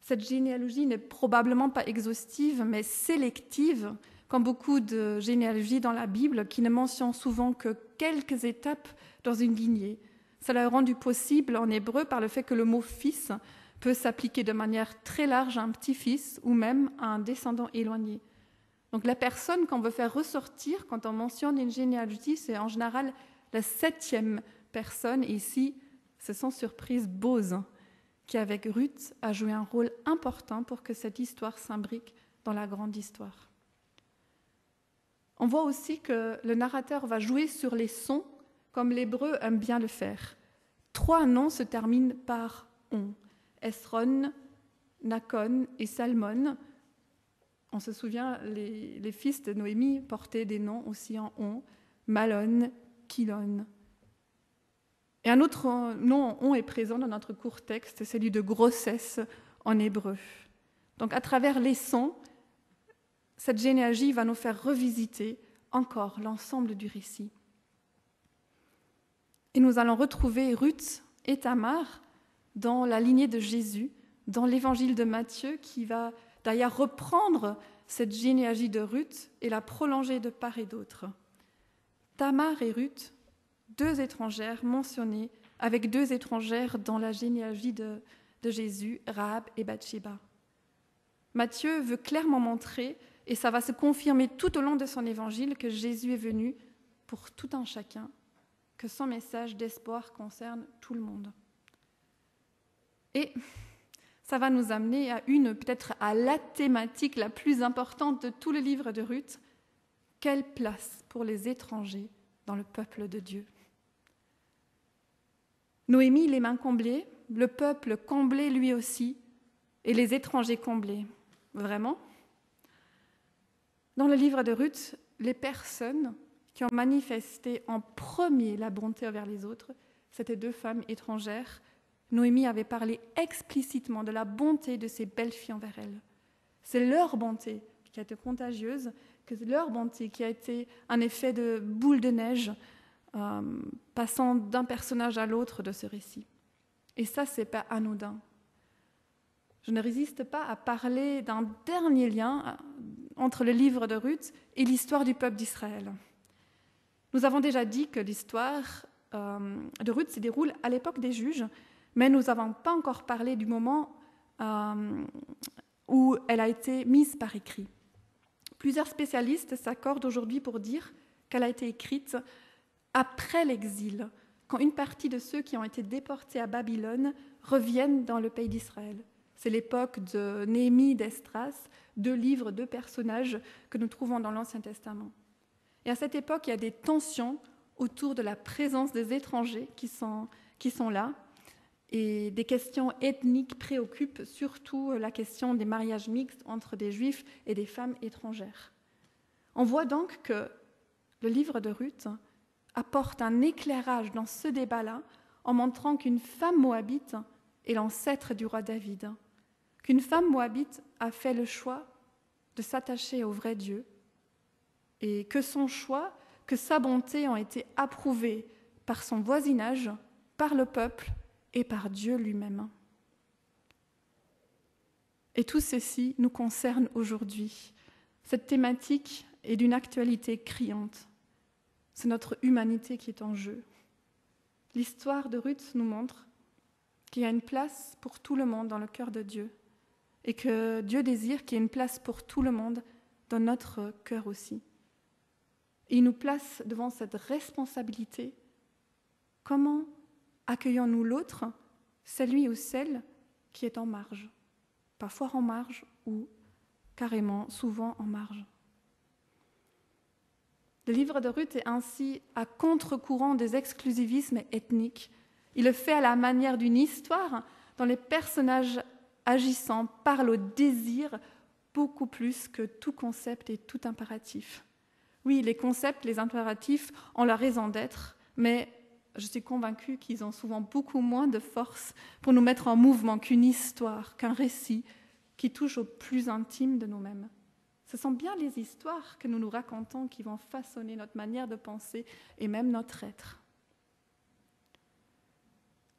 Cette généalogie n'est probablement pas exhaustive, mais sélective, comme beaucoup de généalogies dans la Bible qui ne mentionnent souvent que quelques étapes dans une lignée. Cela est rendu possible en hébreu par le fait que le mot « fils » peut s'appliquer de manière très large à un petit-fils ou même à un descendant éloigné. Donc la personne qu'on veut faire ressortir quand on mentionne une généalogie, c'est en général la 7e personne, et ici, c'est sans surprise Boz, qui avec Ruth a joué un rôle important pour que cette histoire s'imbrique dans la grande histoire. On voit aussi que le narrateur va jouer sur les sons comme l'hébreu aime bien le faire. 3 noms se terminent par « on ». Esron, Nakon et Salmon. On se souvient, les fils de Noémie portaient des noms aussi en « on », Mahlon, Kilon. Et un autre nom « on » est présent dans notre court texte, celui de grossesse en hébreu. Donc à travers les sons, cette généalogie va nous faire revisiter encore l'ensemble du récit. Et nous allons retrouver Ruth et Tamar dans la lignée de Jésus, dans l'évangile de Matthieu, qui va d'ailleurs reprendre cette généalogie de Ruth et la prolonger de part et d'autre. Tamar et Ruth, 2 étrangères mentionnées, avec 2 étrangères dans la généalogie de Jésus, Rahab et Bathsheba. Matthieu veut clairement montrer, et ça va se confirmer tout au long de son évangile, que Jésus est venu pour tout un chacun, que son message d'espoir concerne tout le monde. Et ça va nous amener à peut-être à la thématique la plus importante de tout le livre de Ruth. Quelle place pour les étrangers dans le peuple de Dieu? Noémie, les mains comblées, le peuple comblé lui aussi, et les étrangers comblés. Vraiment? Dans le livre de Ruth, les personnes qui ont manifesté en premier la bonté envers les autres, c'était 2 femmes étrangères. Noémie avait parlé explicitement de la bonté de ces belles filles envers elles. C'est leur bonté qui a été contagieuse, que leur bonté qui a été un effet de boule de neige, passant d'un personnage à l'autre de ce récit. Et ça, c'est pas anodin. Je ne résiste pas à parler d'un dernier lien entre le livre de Ruth et l'histoire du peuple d'Israël. Nous avons déjà dit que l'histoire de Ruth se déroule à l'époque des juges, mais nous n'avons pas encore parlé du moment où elle a été mise par écrit. Plusieurs spécialistes s'accordent aujourd'hui pour dire qu'elle a été écrite après l'exil, quand une partie de ceux qui ont été déportés à Babylone reviennent dans le pays d'Israël. C'est l'époque de Néhémie, d'Esdras, 2 livres, 2 personnages que nous trouvons dans l'Ancien Testament. Et à cette époque, il y a des tensions autour de la présence des étrangers qui sont là, et des questions ethniques préoccupent surtout la question des mariages mixtes entre des juifs et des femmes étrangères. On voit donc que le livre de Ruth apporte un éclairage dans ce débat-là en montrant qu'une femme moabite est l'ancêtre du roi David, qu'une femme moabite a fait le choix de s'attacher au vrai Dieu et que son choix, que sa bonté ont été approuvées par son voisinage, par le peuple et par Dieu lui-même. Et tout ceci nous concerne aujourd'hui. Cette thématique est d'une actualité criante. C'est notre humanité qui est en jeu. L'histoire de Ruth nous montre qu'il y a une place pour tout le monde dans le cœur de Dieu et que Dieu désire qu'il y ait une place pour tout le monde dans notre cœur aussi. Et il nous place devant cette responsabilité. Comment accueillons-nous l'autre, celui ou celle qui est en marge, parfois en marge ou carrément souvent en marge. Le livre de Ruth est ainsi à contre-courant des exclusivismes ethniques. Il le fait à la manière d'une histoire dont les personnages agissants parlent au désir beaucoup plus que tout concept et tout impératif. Oui, les concepts, les impératifs ont la raison d'être, mais je suis convaincue qu'ils ont souvent beaucoup moins de force pour nous mettre en mouvement qu'une histoire, qu'un récit qui touche au plus intime de nous-mêmes. Ce sont bien les histoires que nous nous racontons qui vont façonner notre manière de penser et même notre être.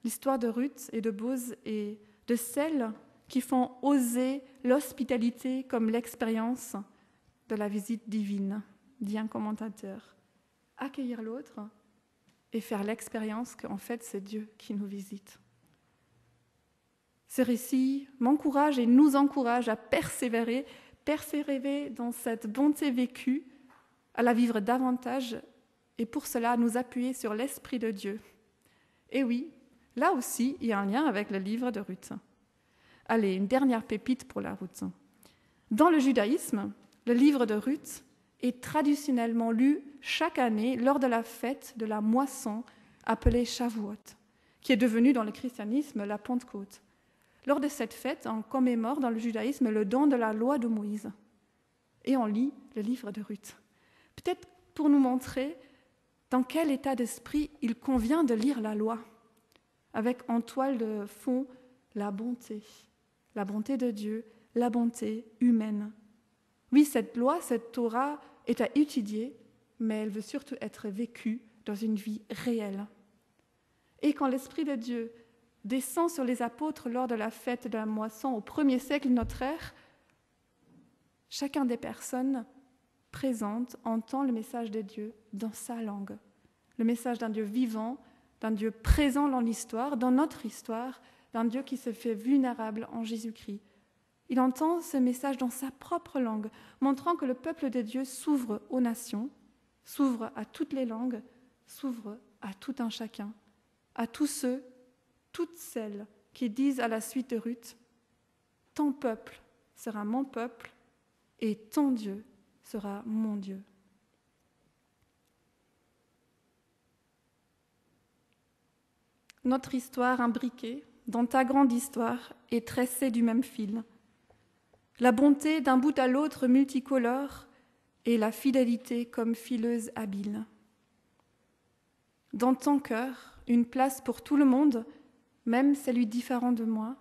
L'histoire de Ruth et de Boz est de celles qui font oser l'hospitalité comme l'expérience de la visite divine, dit un commentateur. Accueillir l'autre et faire l'expérience qu'en fait c'est Dieu qui nous visite. Ce récit m'encourage et nous encourage à persévérer dans cette bonté vécue, à la vivre davantage et pour cela à nous appuyer sur l'Esprit de Dieu. Et oui, là aussi, il y a un lien avec le livre de Ruth. Allez, une dernière pépite pour la route. Dans le judaïsme, le livre de Ruth est traditionnellement lu chaque année lors de la fête de la moisson appelée Shavuot, qui est devenue dans le christianisme la Pentecôte. Lors de cette fête, on commémore dans le judaïsme le don de la loi de Moïse. Et on lit le livre de Ruth. Peut-être pour nous montrer dans quel état d'esprit il convient de lire la loi, avec en toile de fond la bonté de Dieu, la bonté humaine. Oui, cette loi, cette Torah est à étudier, mais elle veut surtout être vécue dans une vie réelle. Et quand l'Esprit de Dieu descend sur les apôtres lors de la fête de la moisson au 1er siècle de notre ère, chacun des personnes présentes entend le message de Dieu dans sa langue, le message d'un Dieu vivant, d'un Dieu présent dans l'histoire, dans notre histoire, d'un Dieu qui se fait vulnérable en Jésus-Christ. Il entend ce message dans sa propre langue, montrant que le peuple de Dieu s'ouvre aux nations, s'ouvre à toutes les langues, s'ouvre à tout un chacun, à tous ceux, toutes celles qui disent à la suite de Ruth, ton peuple sera mon peuple et ton Dieu sera mon Dieu. Notre histoire imbriquée dans ta grande histoire est tressée du même fil. La bonté d'un bout à l'autre multicolore et la fidélité comme fileuse habile. Dans ton cœur, une place pour tout le monde, même celui différent de moi,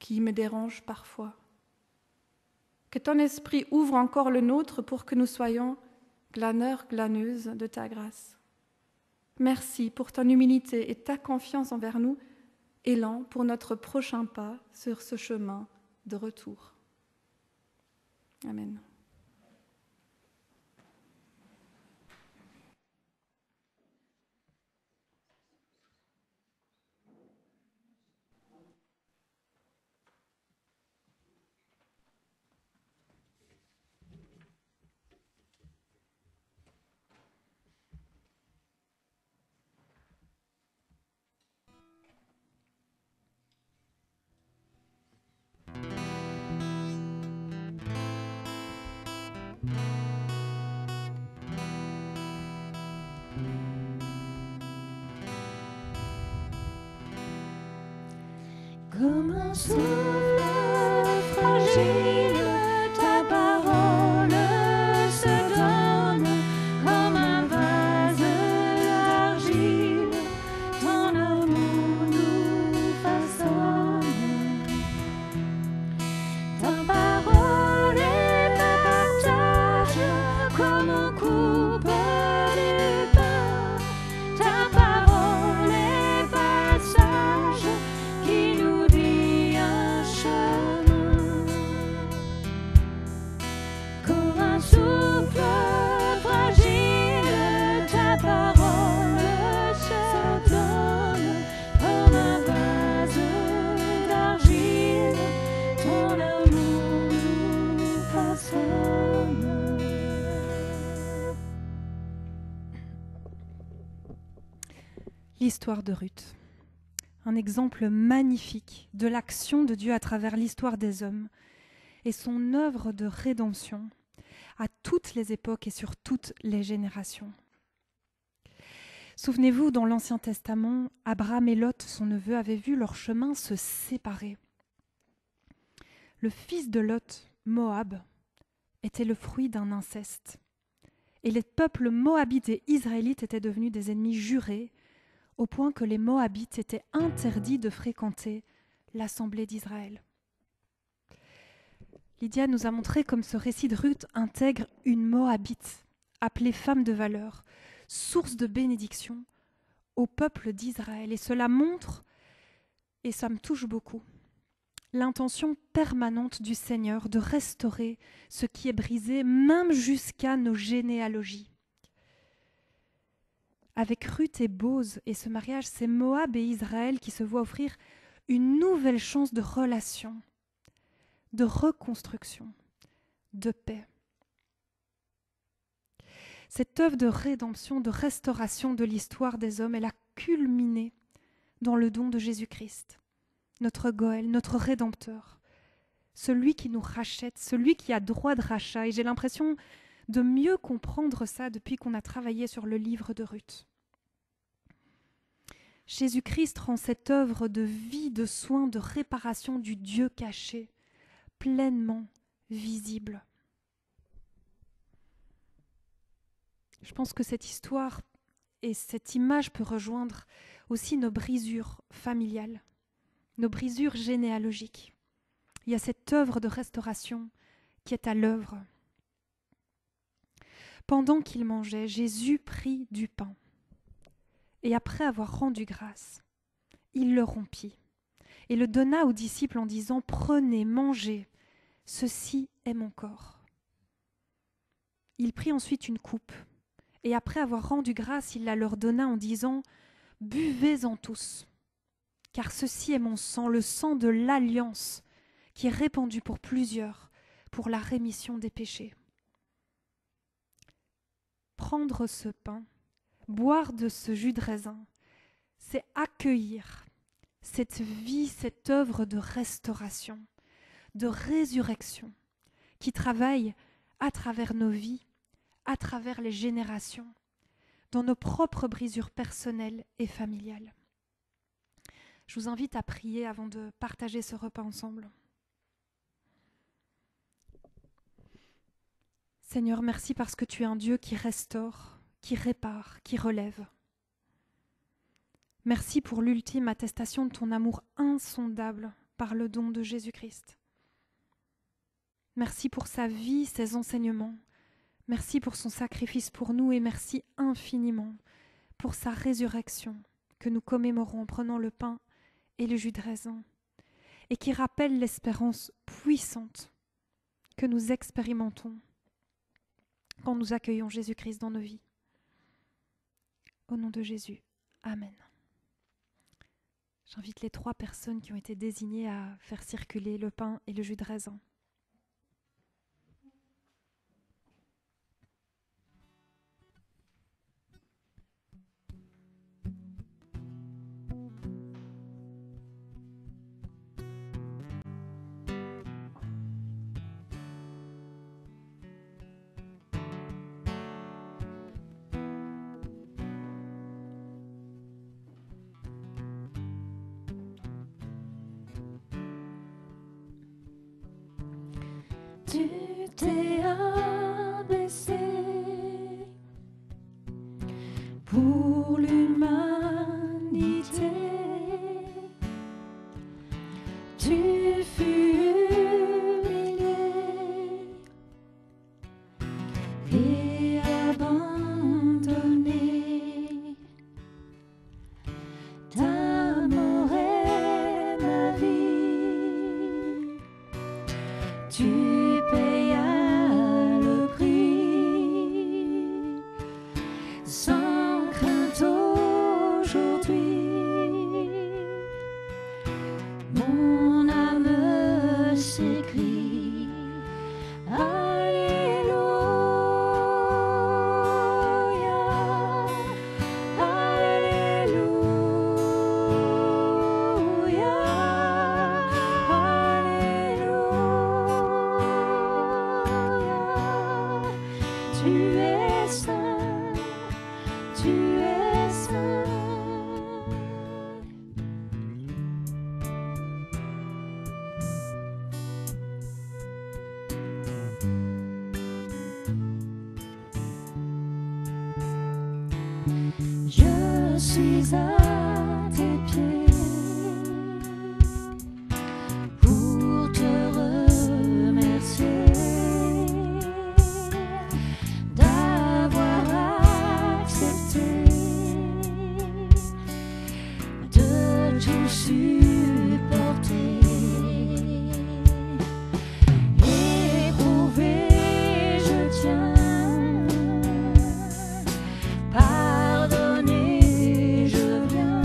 qui me dérange parfois. Que ton esprit ouvre encore le nôtre pour que nous soyons glaneurs, glaneuses de ta grâce. Merci pour ton humilité et ta confiance envers nous, élan pour notre prochain pas sur ce chemin de retour. Amen. Comme un souffle fragile, ta parole se donne, comme un vase d'argile, ton amour nous façonne. Ta parole est un partage, comme on coupe du pain. Ta parole est passage qui nous dit un chemin. Comme un souffle fragile, ta parole se donne, comme un vase d'argile, ton amour nous façonne. L'histoire de Ruth. Un exemple magnifique de l'action de Dieu à travers l'histoire des hommes et son œuvre de rédemption à toutes les époques et sur toutes les générations. Souvenez-vous, dans l'Ancien Testament, Abraham et Lot, son neveu, avaient vu leur chemin se séparer. Le fils de Lot, Moab, était le fruit d'un inceste. Et les peuples moabites et israélites étaient devenus des ennemis jurés, au point que les Moabites étaient interdits de fréquenter l'Assemblée d'Israël. Lydia nous a montré comme ce récit de Ruth intègre une Moabite, appelée femme de valeur, source de bénédiction au peuple d'Israël. Et cela montre, et ça me touche beaucoup, l'intention permanente du Seigneur de restaurer ce qui est brisé, même jusqu'à nos généalogies. Avec Ruth et Boz et ce mariage, c'est Moab et Israël qui se voient offrir une nouvelle chance de relation, de reconstruction, de paix. Cette œuvre de rédemption, de restauration de l'histoire des hommes, elle a culminé dans le don de Jésus-Christ, notre Goël, notre Rédempteur, celui qui nous rachète, celui qui a droit de rachat. Et j'ai l'impression de mieux comprendre ça depuis qu'on a travaillé sur le livre de Ruth. Jésus-Christ rend cette œuvre de vie, de soins, de réparation du Dieu caché, pleinement visible. Je pense que cette histoire et cette image peut rejoindre aussi nos brisures familiales, nos brisures généalogiques. Il y a cette œuvre de restauration qui est à l'œuvre. Pendant qu'il mangeait, Jésus prit du pain. Et après avoir rendu grâce, il le rompit et le donna aux disciples en disant « Prenez, mangez, ceci est mon corps. » Il prit ensuite une coupe et après avoir rendu grâce, il la leur donna en disant « Buvez-en tous, car ceci est mon sang, le sang de l'alliance qui est répandu pour plusieurs pour la rémission des péchés. » Prendre ce pain, boire de ce jus de raisin, c'est accueillir cette vie, cette œuvre de restauration, de résurrection qui travaille à travers nos vies, à travers les générations, dans nos propres brisures personnelles et familiales. Je vous invite à prier avant de partager ce repas ensemble. Seigneur, merci parce que tu es un Dieu qui restaure, qui répare, qui relève. Merci pour l'ultime attestation de ton amour insondable par le don de Jésus-Christ. Merci pour sa vie, ses enseignements. Merci pour son sacrifice pour nous et merci infiniment pour sa résurrection que nous commémorons en prenant le pain et le jus de raisin et qui rappelle l'espérance puissante que nous expérimentons quand nous accueillons Jésus-Christ dans nos vies. Au nom de Jésus, Amen. J'invite les 3 personnes qui ont été désignées à faire circuler le pain et le jus de raisin. Tu t'es abaissé pour l'humanité. Tu fus humilié et abandonné. Ta mort est ma vie. Tu je suis à tes pieds pour te remercier d'avoir accepté de tout supporter. Éprouvé, je tiens. Pardonner, je viens.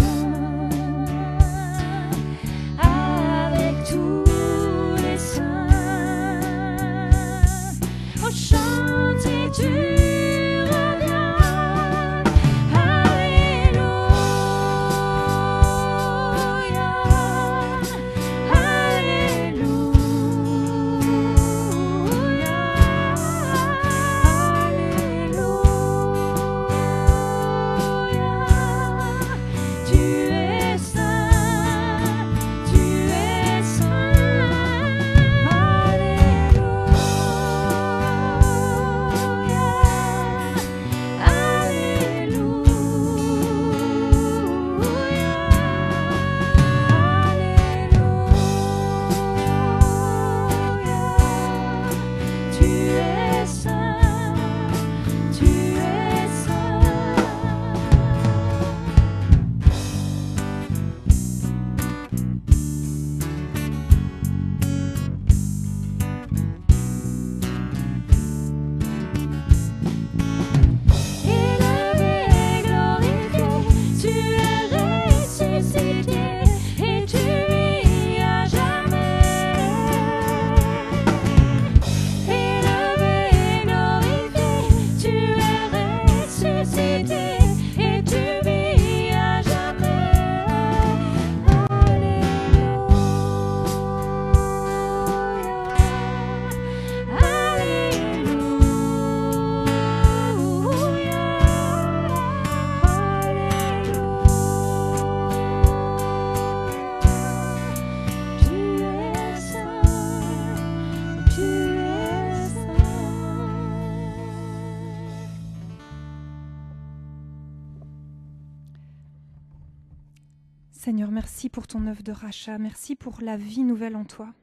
Seigneur, merci pour ton œuvre de rachat. Merci pour la vie nouvelle en toi.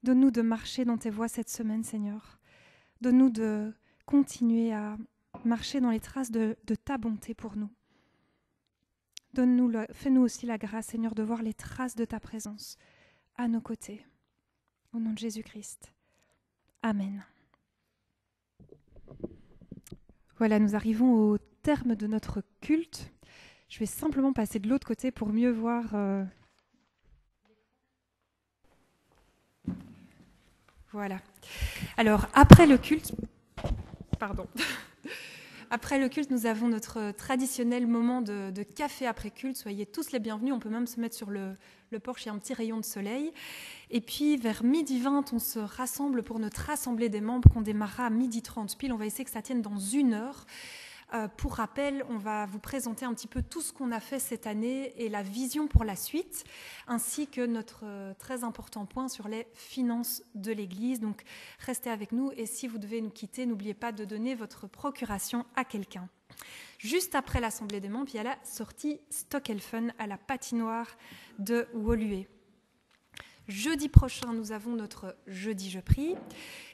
Donne-nous de marcher dans tes voies cette semaine, Seigneur. Donne-nous de continuer à marcher dans les traces de ta bonté pour nous. Fais-nous aussi la grâce, Seigneur, de voir les traces de ta présence à nos côtés. Au nom de Jésus-Christ. Amen. Voilà, nous arrivons au terme de notre culte. Je vais simplement passer de l'autre côté pour mieux voir. Voilà. Alors, après le culte, nous avons notre traditionnel moment de café après culte. Soyez tous les bienvenus. On peut même se mettre sur le porche, il y a un petit rayon de soleil. Et puis, vers 12h20, on se rassemble pour notre assemblée des membres qu'on démarrera à 12h30 pile. On va essayer que ça tienne dans 1 heure. Pour rappel, on va vous présenter un petit peu tout ce qu'on a fait cette année et la vision pour la suite, ainsi que notre très important point sur les finances de l'Église. Donc, restez avec nous et si vous devez nous quitter, n'oubliez pas de donner votre procuration à quelqu'un. Juste après l'Assemblée des membres, il y a la sortie Stockelfen à la patinoire de Woluwe. Jeudi prochain, nous avons notre Jeudi Je prie.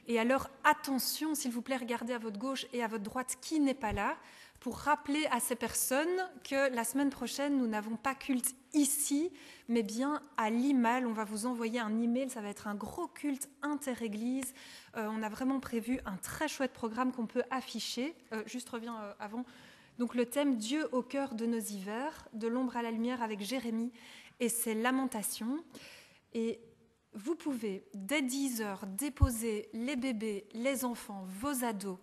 Et alors, attention, s'il vous plaît, regardez à votre gauche et à votre droite qui n'est pas là, pour rappeler à ces personnes que la semaine prochaine, nous n'avons pas culte ici, mais bien à Limal. On va vous envoyer un email, ça va être un gros culte inter-église. On a vraiment prévu un très chouette programme qu'on peut afficher. Juste reviens avant. Donc le thème « Dieu au cœur de nos hivers », de l'ombre à la lumière avec Jérémie et ses lamentations. Et vous pouvez, dès 10h, déposer les bébés, les enfants, vos ados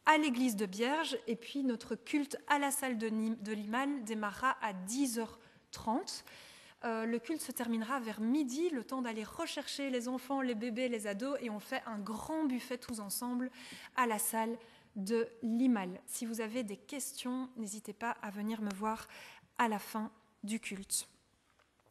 à l'église de Bierge. Et puis, notre culte à la salle de Limal démarrera à 10h30. Le culte se terminera vers midi, le temps d'aller rechercher les enfants, les bébés, les ados. Et on fait un grand buffet tous ensemble à la salle de Limal. Si vous avez des questions, n'hésitez pas à venir me voir à la fin du culte.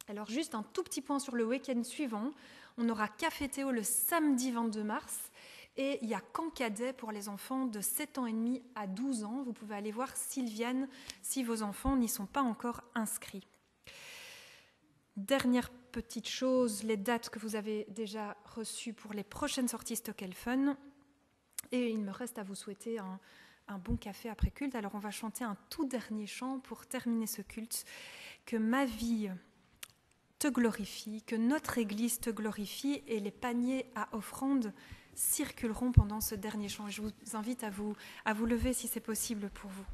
Alors juste un tout petit point sur le week-end suivant. On aura Café Théo le samedi 22 mars et il y a camp cadet pour les enfants de 7 ans et demi à 12 ans. Vous pouvez aller voir Sylviane si vos enfants n'y sont pas encore inscrits. Dernière petite chose, les dates que vous avez déjà reçues pour les prochaines sorties Stockelfen. Et il me reste à vous souhaiter un bon café après culte. Alors on va chanter un tout dernier chant pour terminer ce culte. Que ma vie te glorifie, que notre Église te glorifie et les paniers à offrande circuleront pendant ce dernier chant. Je vous invite à vous lever si c'est possible pour vous.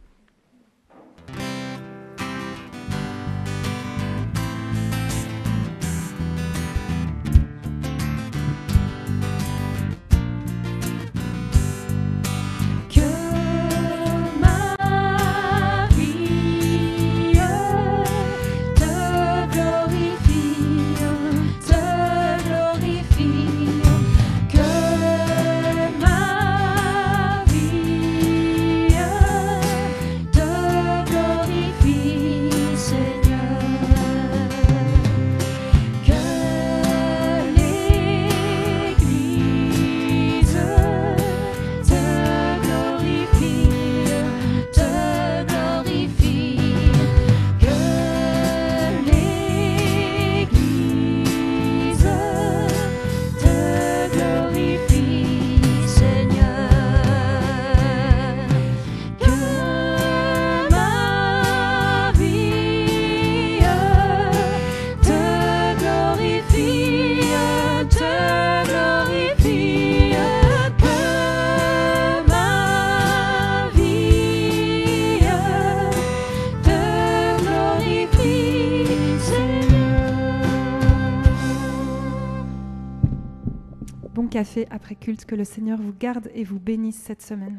Café après culte, que le Seigneur vous garde et vous bénisse cette semaine.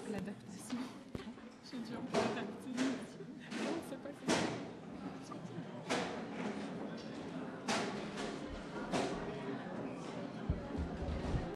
Merci.